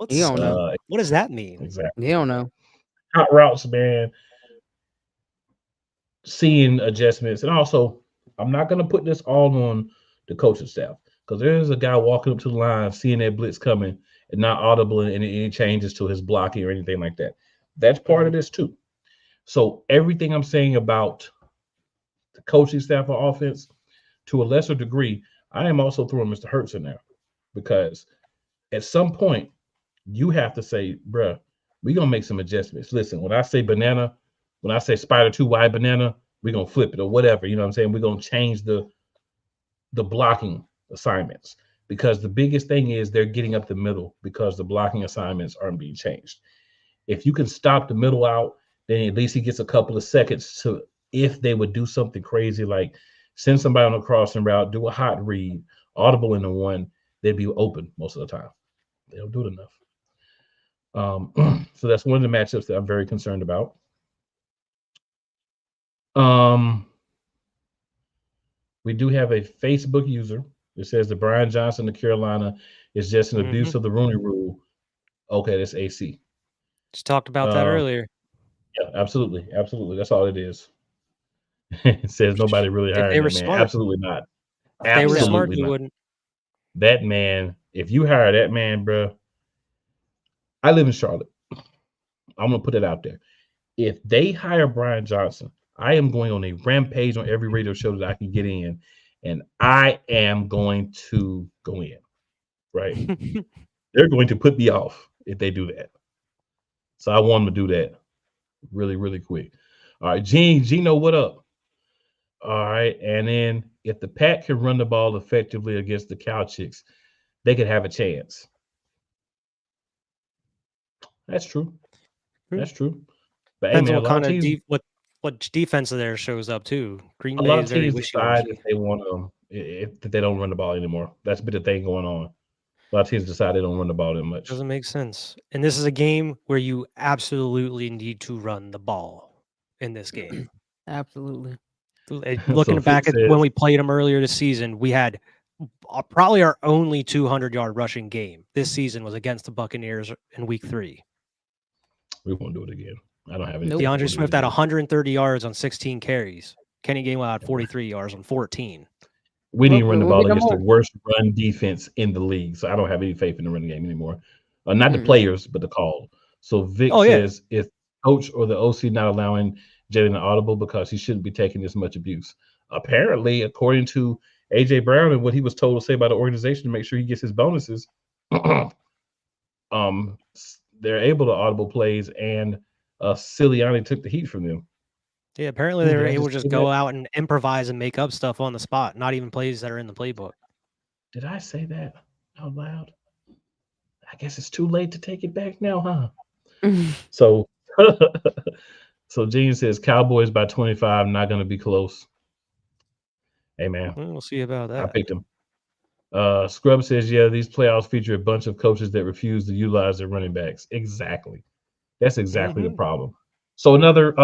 You don't know. What does that mean? Exactly. You don't know. Hot routes, man. Seeing adjustments. And also, I'm not going to put this all on the coaching staff, because there's a guy walking up to the line, seeing that blitz coming, and not audible in any changes to his blocking or anything like that. That's part of this too. So everything I'm saying about the coaching staff on offense, to a lesser degree, I am also throwing Mr. Hurts in there, because at some point you have to say, bruh, we're going to make some adjustments. Listen, when I say banana, when I say spider 2 wide banana, we're going to flip it or whatever. You know what I'm saying? We're going to change the blocking assignments, because the biggest thing is they're getting up the middle because the blocking assignments aren't being changed. If you can stop the middle out, then at least he gets a couple of seconds to, if they would do something crazy like send somebody on a crossing route, do a hot read, audible in the one, they'd be open most of the time. They don't do it enough. So that's one of the matchups that I'm very concerned about. We do have a Facebook user that says that Brian Johnson of Carolina is just an abuse of the Rooney Rule. Okay, that's AC. Just talked about that earlier. Yeah, absolutely. That's all it is. It says nobody really hired that man. Smart. Absolutely not. If they were smart, you wouldn't. That man, if you hire that man, bro. I live in Charlotte. I'm gonna put it out there. If they hire Brian Johnson, I am going on a rampage on every radio show that I can get in, and I am going to go in. Right? They're going to put me off if they do that. So I want them to do that really, really quick. All right, Gino, what up? All right, and then if the Pack can run the ball effectively against the Cow Chicks, they could have a chance. That's true. That's true. But depends hey, man, on what kind of what defense of theirs shows up too. Green Bay is very wishy-washy. If they want if they don't run the ball anymore. That's been the thing going on. A lot of teams decide they don't run the ball that much. Doesn't make sense. And this is a game where you absolutely need to run the ball in this game. Absolutely. Looking back at when we played them earlier this season, we had probably our only 200-yard rushing game this season was against the Buccaneers in Week 3. We won't do it again. I don't have any. DeAndre Swift had 130 yards on 16 carries. Kenny Gainwell had 43 yards on 14. We didn't run the ball against the worst run defense in the league, so I don't have any faith in the running game anymore. Not the players, but the call. So Vic says, if coach or the OC not allowing Jalen an audible because he shouldn't be taking this much abuse. Apparently, according to AJ Brown and what he was told to say by the organization to make sure he gets his bonuses, they're able to audible plays, and Siliani took the heat from them. Yeah, apparently they were able to just go out and improvise and make up stuff on the spot, not even plays that are in the playbook. Did I say that out loud? I guess it's too late to take it back now, huh? So Gene says Cowboys by 25, not going to be close. Hey, man. We'll see about that. I picked them. Scrub says, yeah, these playoffs feature a bunch of coaches that refuse to utilize their running backs. Exactly. That's exactly the problem. So another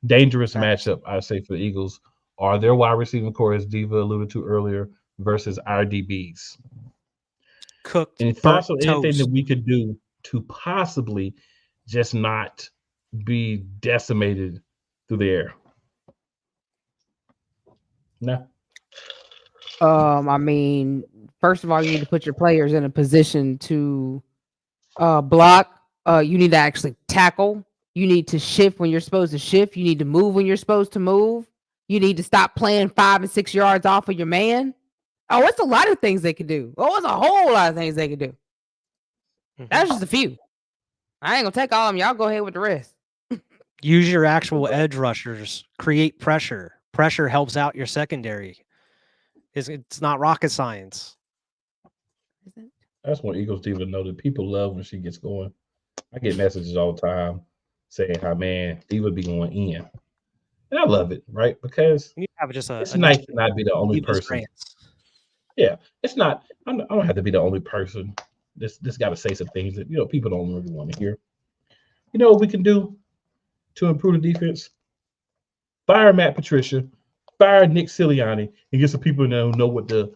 dangerous matchup, I say, for the Eagles are their wide receiving core, as Diva alluded to earlier, versus our DBs. Cooked, Any burnt thoughts on anything that toast. we could do to possibly just not be decimated through the air? No. I mean, first of all, you need to put your players in a position to block. You need to actually tackle. You need to shift when you're supposed to shift. You need to move when you're supposed to move. You need to stop playing 5 and 6 yards off of your man. Oh, it's a lot of things they could do. Oh, it's a whole lot of things they could do. That's just a few. I ain't gonna take all of them. Y'all go ahead with the rest. Use your actual edge rushers. Create pressure. Pressure helps out your secondary. It's not rocket science. That's what Eagles Diva know that people love when she gets going. I get messages all the time saying how, man, Diva be going in. And I love it, right? Because You have just it's nice to not be the only person. Yeah, it's not. I don't have to be the only person. This got to say some things that people don't really want to hear. You know what we can do to improve the defense? Fire Matt Patricia, fire Nick Sirianni, and get some people who know what the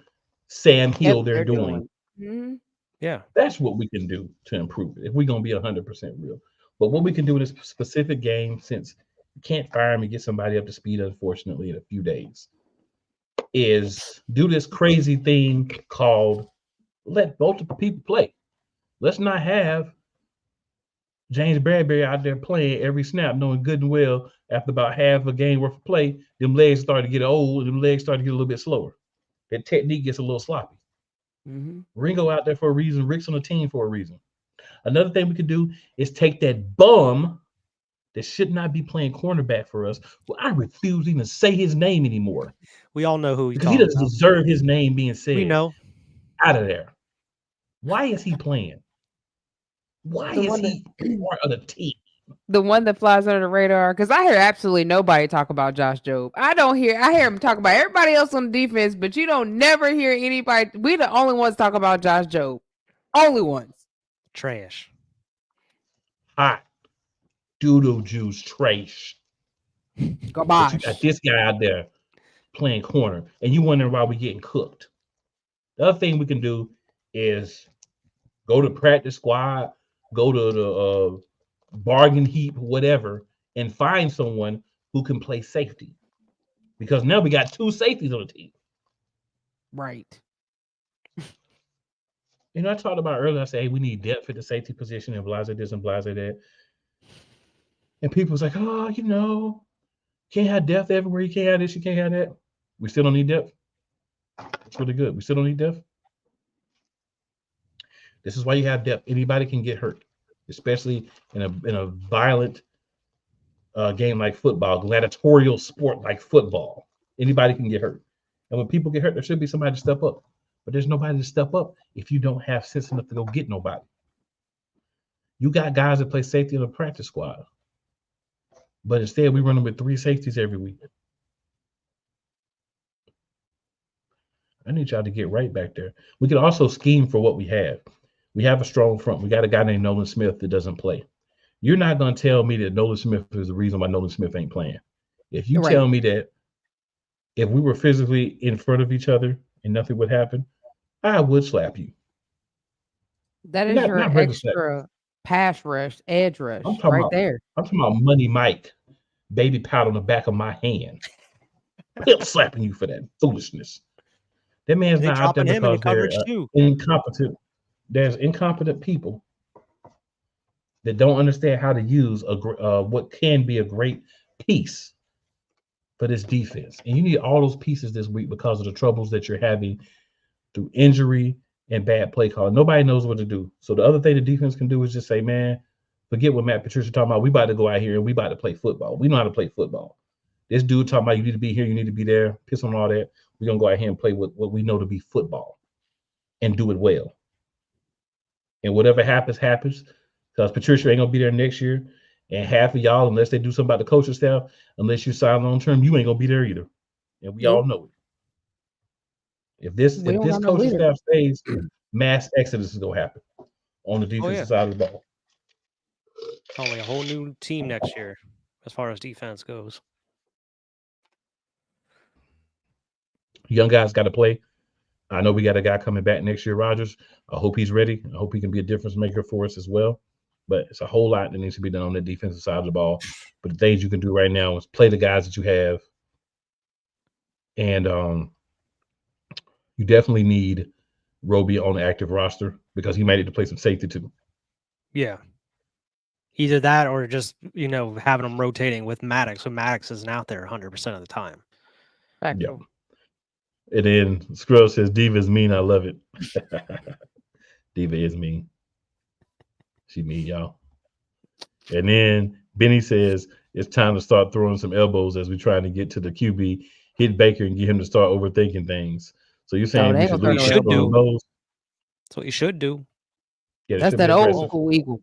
Sam Hill they're doing. Mm-hmm. Yeah, that's what we can do to improve it. If we're gonna be 100% real, but what we can do in this specific game, since you can't fire him and get somebody up to speed, unfortunately, in a few days, is do this crazy thing called let multiple people play. Let's not have James Bradbury out there playing every snap, knowing good and well after about half a game worth of play, them legs start to get old, and them legs start to get a little bit slower. That technique gets a little sloppy. Mm-hmm. Ringo out there for a reason. Rick's on the team for a reason. Another thing we could do is take that bum that should not be playing cornerback for us. Well, I refuse even to say his name anymore. We all know who because he doesn't deserve his name being said. We know. Out of there. Why is he playing? Why is he part of the team? The one that flies under the radar, because I hear absolutely nobody talk about Josh Jobe. I hear him talk about everybody else on the defense, but you don't never hear anybody. We the only ones talk about Josh Jobe. Only ones. Trash. Hot. Doodle juice trash. Garbage. You got this guy out there playing corner, and you wondering why we're getting cooked. The other thing we can do is go to practice squad, go to the bargain heap, whatever, and find someone who can play safety. Because now we got 2 safeties on the team. Right. I talked about earlier, I said, hey, we need depth at the safety position and blase this and blase that. And people was like, oh, can't have depth everywhere. You can't have this, you can't have that. We still don't need depth. That's really good. We still don't need depth. This is why you have depth. Anybody can get hurt, especially in a violent game like football, gladiatorial sport like football. Anybody can get hurt. And when people get hurt, there should be somebody to step up. But there's nobody to step up if you don't have sense enough to go get nobody. You got guys that play safety in the practice squad. But instead, we run them with 3 safeties every week. I need y'all to get right back there. We can also scheme for what we have. We have a strong front. We got a guy named Nolan Smith that doesn't play. You're not going to tell me that Nolan Smith is the reason why Nolan Smith ain't playing. If you tell me that if we were physically in front of each other and nothing would happen, I would slap you. That is your extra pass rush, edge rush, right there. I'm talking about Money Mike, baby powder on the back of my hand. Still slapping you for that foolishness. That man's not out there because they're incompetent. There's incompetent people that don't understand how to use what can be a great piece for this defense. And you need all those pieces this week because of the troubles that you're having through injury and bad play call. Nobody knows what to do. So the other thing the defense can do is just say, man, forget what Matt Patricia talking about. We about to go out here and we about to play football. We know how to play football. This dude talking about you need to be here, you need to be there, piss on all that. We're going to go out here and play what we know to be football and do it well. And whatever happens, happens. Because Patricia ain't going to be there next year. And half of y'all, unless they do something about the coaching staff, unless you sign long term, you ain't going to be there either. And we all know it. If this coaching staff stays, mass exodus is going to happen on the defensive side of the ball. Probably a whole new team next year as far as defense goes. Young guys got to play. I know we got a guy coming back next year, Rodgers. I hope he's ready. I hope he can be a difference maker for us as well. But it's a whole lot that needs to be done on the defensive side of the ball. But the things you can do right now is play the guys that you have. And you definitely need Roby on the active roster because he might need to play some safety too. Yeah. Either that or just, having them rotating with Maddox when Maddox isn't out there 100% of the time. Yeah. And then Scrub says, Diva is mean. I love it. Diva is mean. She mean, y'all. And then Benny says, it's time to start throwing some elbows as we're trying to get to the QB, hit Baker and get him to start overthinking things. So you're saying we should do That's what you should do. Yeah, that's that old school Eagle.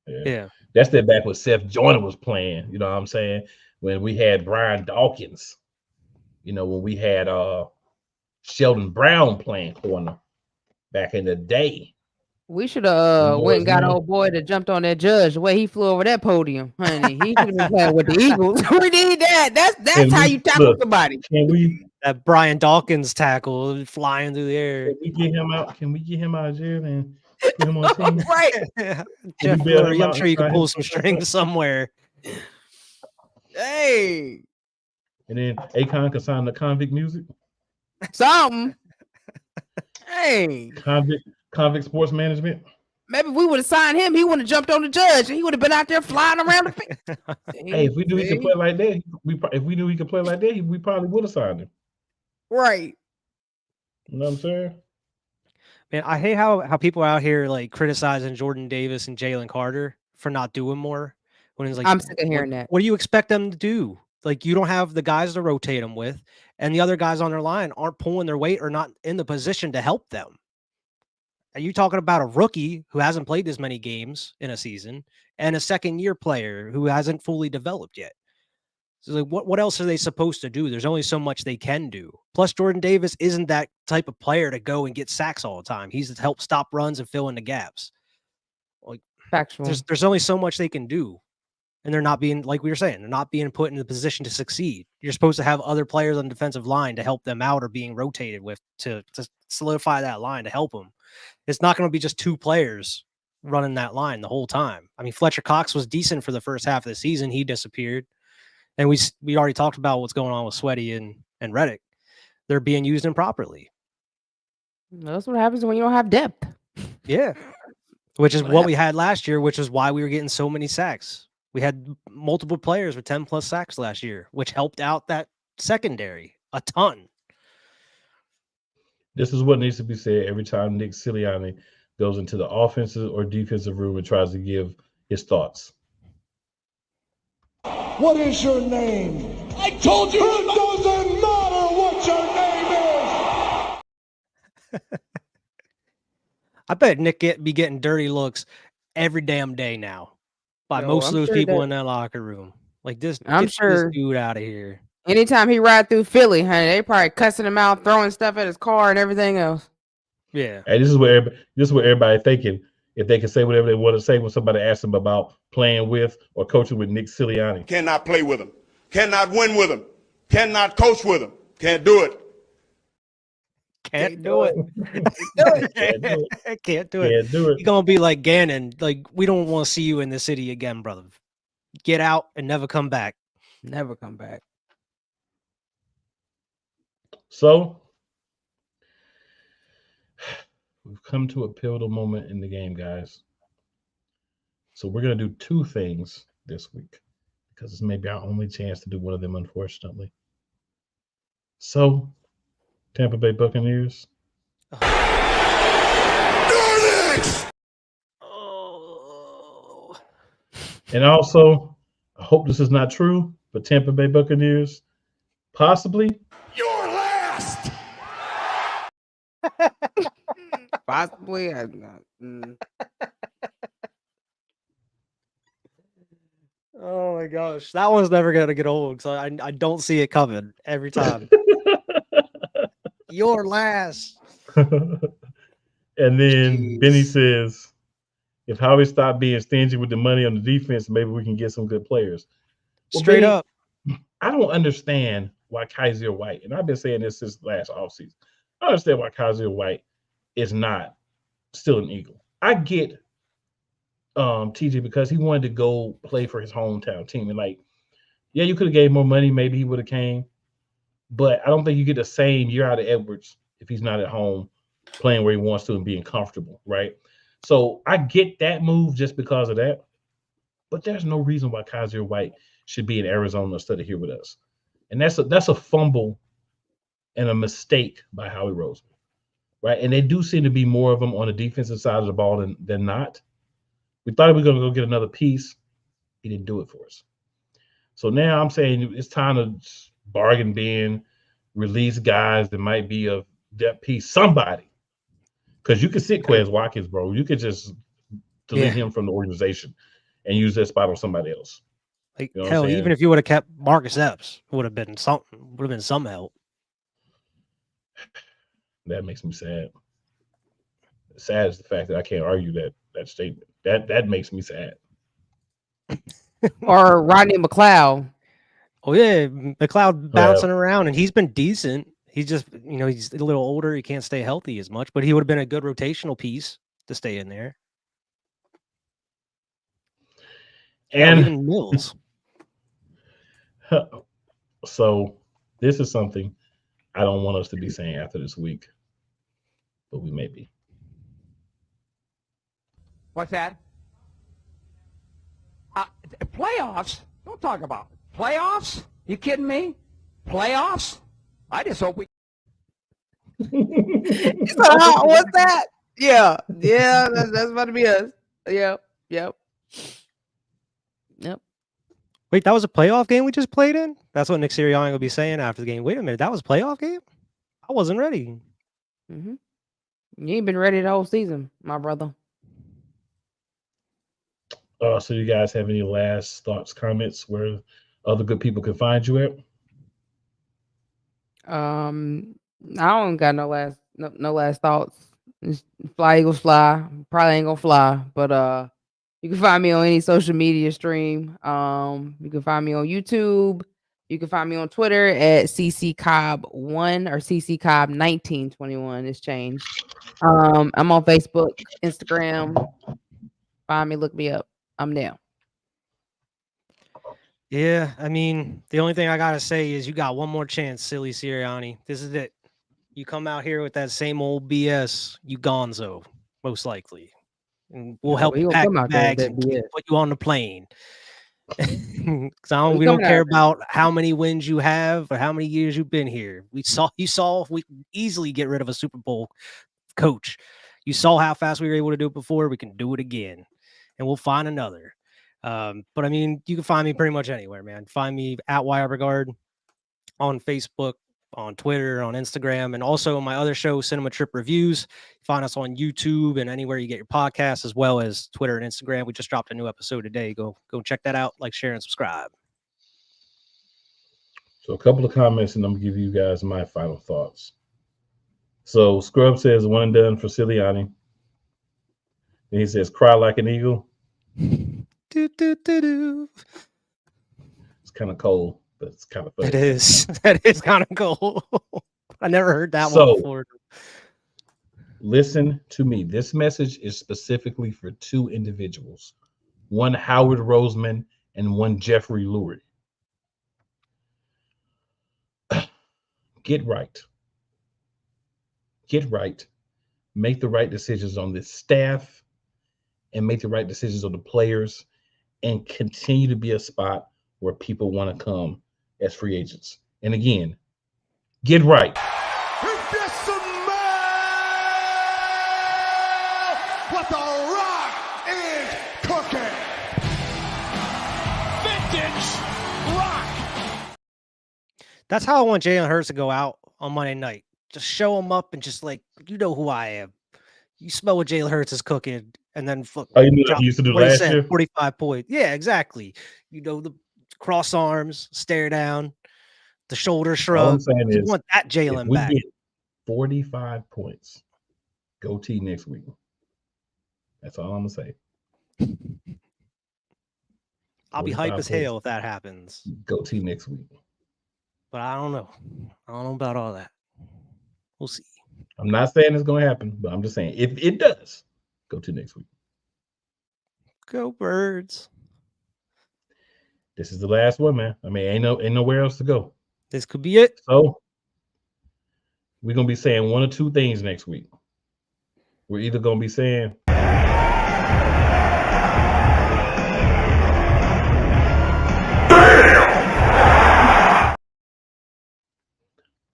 Yeah. That's that back when Seth Joyner was playing. You know what I'm saying? When we had Brian Dawkins. When we had Sheldon Brown playing corner back in the day. We should have went and got old boy that jumped on that judge the way he flew over that podium, honey. He should have been playing with the Eagles. We need that. That's how you tackle somebody. That Brian Dawkins tackle flying through the air? Can we get him out? Can we get him out of jail and get him on team? Right. Jeff Flurry, I'm sure you can pull some strings somewhere. Hey. And then Akon can sign the convict music. Something. Hey. Convict sports management. Maybe we would have signed him. He would have jumped on the judge, and he would have been out there flying around the Hey, if we knew he could play like that, if we knew he could play like that, we probably would have signed him. Right. You know what I'm saying? Man, I hate how people are out here like criticizing Jordan Davis and Jalen Carter for not doing more. When it's like, I'm sick of hearing that. What do you expect them to do? Like, you don't have the guys to rotate them with, and the other guys on their line aren't pulling their weight or not in the position to help them. Are you talking about a rookie who hasn't played as many games in a season and a second-year player who hasn't fully developed yet? So, like, what else are they supposed to do? There's only so much they can do. Plus, Jordan Davis isn't that type of player to go and get sacks all the time. He's to help stop runs and fill in the gaps. Like, factual. There's only so much they can do. And they're not being, like we were saying, they're not being put in the position to succeed. You're supposed to have other players on the defensive line to help them out or being rotated with to solidify that line to help them. It's not going to be just two players running that line the whole time. I mean, Fletcher Cox was decent for the first half of the season. He disappeared. And we already talked about what's going on with Sweaty and Reddick. They're being used improperly. That's what happens when you don't have depth. Yeah. Which is what we had last year, which is why we were getting so many sacks. We had multiple players with 10+ sacks last year, which helped out that secondary a ton. This is what needs to be said every time Nick Sirianni goes into the offensive or defensive room and tries to give his thoughts. What is your name? I told you. It doesn't matter what your name is. I bet Nick be getting dirty looks every damn day now by most of those people in that locker room. Like this, I'm get sure this dude out of here. Anytime he ride through Philly, honey, they probably cussing him out, throwing stuff at his car and everything else. Yeah. And this is what everybody thinking. If they can say whatever they want to say when somebody asks them about playing with or coaching with Nick Sirianni. Cannot play with him. Cannot win with him. Cannot coach with him. Can't do it. Can't do it. Can't do it. You're going to be like Gannon. Like, we don't want to see you in the city again, brother. Get out and never come back. Never come back. So, we've come to a pivotal moment in the game, guys. So we're going to do two things this week because it's maybe our only chance to do one of them, unfortunately. So, Tampa Bay Buccaneers. Oh. And also, I hope this is not true, but Tampa Bay Buccaneers, possibly. You're last. Possibly. Oh my gosh, that one's never gonna get old. So I don't see it coming every time. You're last. And then Benny says, if Howie stopped being stingy with the money on the defense, maybe we can get some good players. Well, Straight Benny, up. I don't understand why Kaiser White, and I've been saying this since last offseason, I understand why Kaiser White is not still an Eagle. I get TJ because he wanted to go play for his hometown team. And like, yeah, you could have gave more money, maybe he would have came. But I don't think you get the same year out of Edwards if he's not at home playing where he wants to and being comfortable, right? So I get that move just because of that. But there's no reason why Kaiser White should be in Arizona instead of here with us. And that's a fumble and a mistake by Howie Roseman, right? And they do seem to be more of them on the defensive side of the ball than not. We thought we were going to go get another piece. He didn't do it for us. So now I'm saying it's time to bargain bin, release guys that might be of that piece. Somebody. Because you could sit Quez Watkins, bro. You could just delete him from the organization and use that spot on somebody else. Like, you know hell, even if you would have kept Marcus Epps, would have been some help. That makes me sad. Sad is the fact that I can't argue that statement. That makes me sad. Or Rodney McLeod. Oh yeah, McLeod bouncing around, and he's been decent. He's just, he's a little older. He can't stay healthy as much, but he would have been a good rotational piece to stay in there. And even Mills. So this is something I don't want us to be saying after this week, but we may be. What's that? Playoffs? Don't talk about it. Playoffs? You kidding me? Playoffs? I just hope we. What's that? Yeah, that's about to be us. Yep. Wait, that was a playoff game we just played in? That's what Nick Sirianni will be saying after the game. Wait a minute, that was a playoff game? I wasn't ready. Mm-hmm. You ain't been ready the whole season, my brother. So you guys have any last thoughts, comments where other good people can find you at? I don't got no last thoughts. Just fly Eagles fly. Probably ain't gonna fly, but you can find me on any social media stream. You can find me on YouTube. You can find me on Twitter at CCCobb1 or CCCobb1921. It's changed. I'm on Facebook, Instagram. Find me, look me up. I'm there. Yeah, I mean, the only thing I gotta say is you got one more chance, silly Sirianni. This is it. You come out here with that same old BS, you gonzo, most likely. And we'll help you pack the bags and put you on the plane. Because we don't care about how many wins you have or how many years you've been here. You saw if we can easily get rid of a Super Bowl coach. You saw how fast we were able to do it before. We can do it again, and we'll find another. But I mean, you can find me pretty much anywhere, man. Find me at Wireregard on Facebook, on Twitter, on Instagram, and also on my other show, Cinema Trip Reviews. Find us on YouTube and anywhere you get your podcasts, as well as Twitter and Instagram. We just dropped a new episode today. Go check that out. Like, share, and subscribe. So a couple of comments, and I'm gonna give you guys my final thoughts. So Scrub says one and done for Sirianni. And he says, cry like an eagle. It's kind of cold, but it's kind of funny. It is. That is kind of cold. I never heard that one before. Listen to me. This message is specifically for two individuals. One Howard Roseman and one Jeffrey Lurie. Get right. Get right. Make the right decisions on this staff and make the right decisions on the players and continue to be a spot where people want to come as free agents. And again, get right. What the Rock is cooking. Vintage Rock. That's how I want Jalen Hurts to go out on Monday night. Just show him up and just like, you know who I am. You smell what Jalen Hurts is cooking, and then you know what he used to do last year? 45 points. Yeah, exactly. You know, the cross arms, stare down, the shoulder shrug. You want that Jalen back. We get 45 points. Goatee next week. That's all I'm gonna say. I'll be hype as hell if that happens. Goatee next week. But I don't know. I don't know about all that. We'll see. I'm not saying it's going to happen, but I'm just saying if it does, go to next week. Go Birds. This is the last one, man. I mean, ain't nowhere else to go. This could be it. So we're going to be saying one or two things next week. We're either going to be saying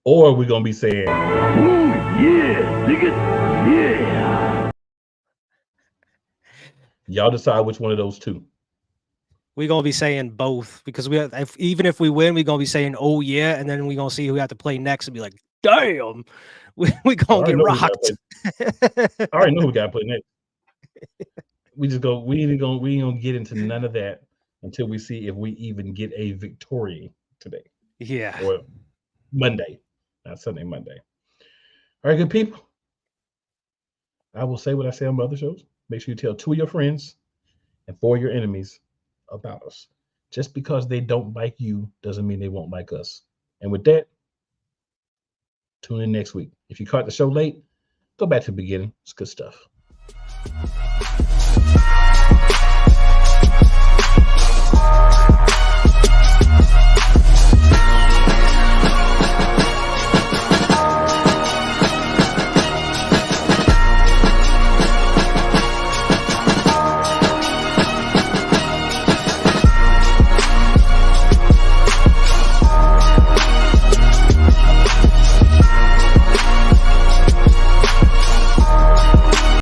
or we're going to be saying, Ooh, yeah, dig it, yeah. Y'all decide which one of those two. We're gonna be saying both because even if we win, we're gonna be saying, "Oh yeah," and then we're gonna see who we have to play next and be like, "Damn, we gonna get rocked." I already know who we got to play next. We ain't gonna get into none of that until we see if we even get a victory today. Yeah. Or Monday, not Sunday, Monday. All right, good people. I will say what I say on my other shows. Make sure you tell 2 of your friends and 4 of your enemies about us. Just because they don't like you doesn't mean they won't like us. And with that, tune in next week. If you caught the show late, go back to the beginning. It's good stuff.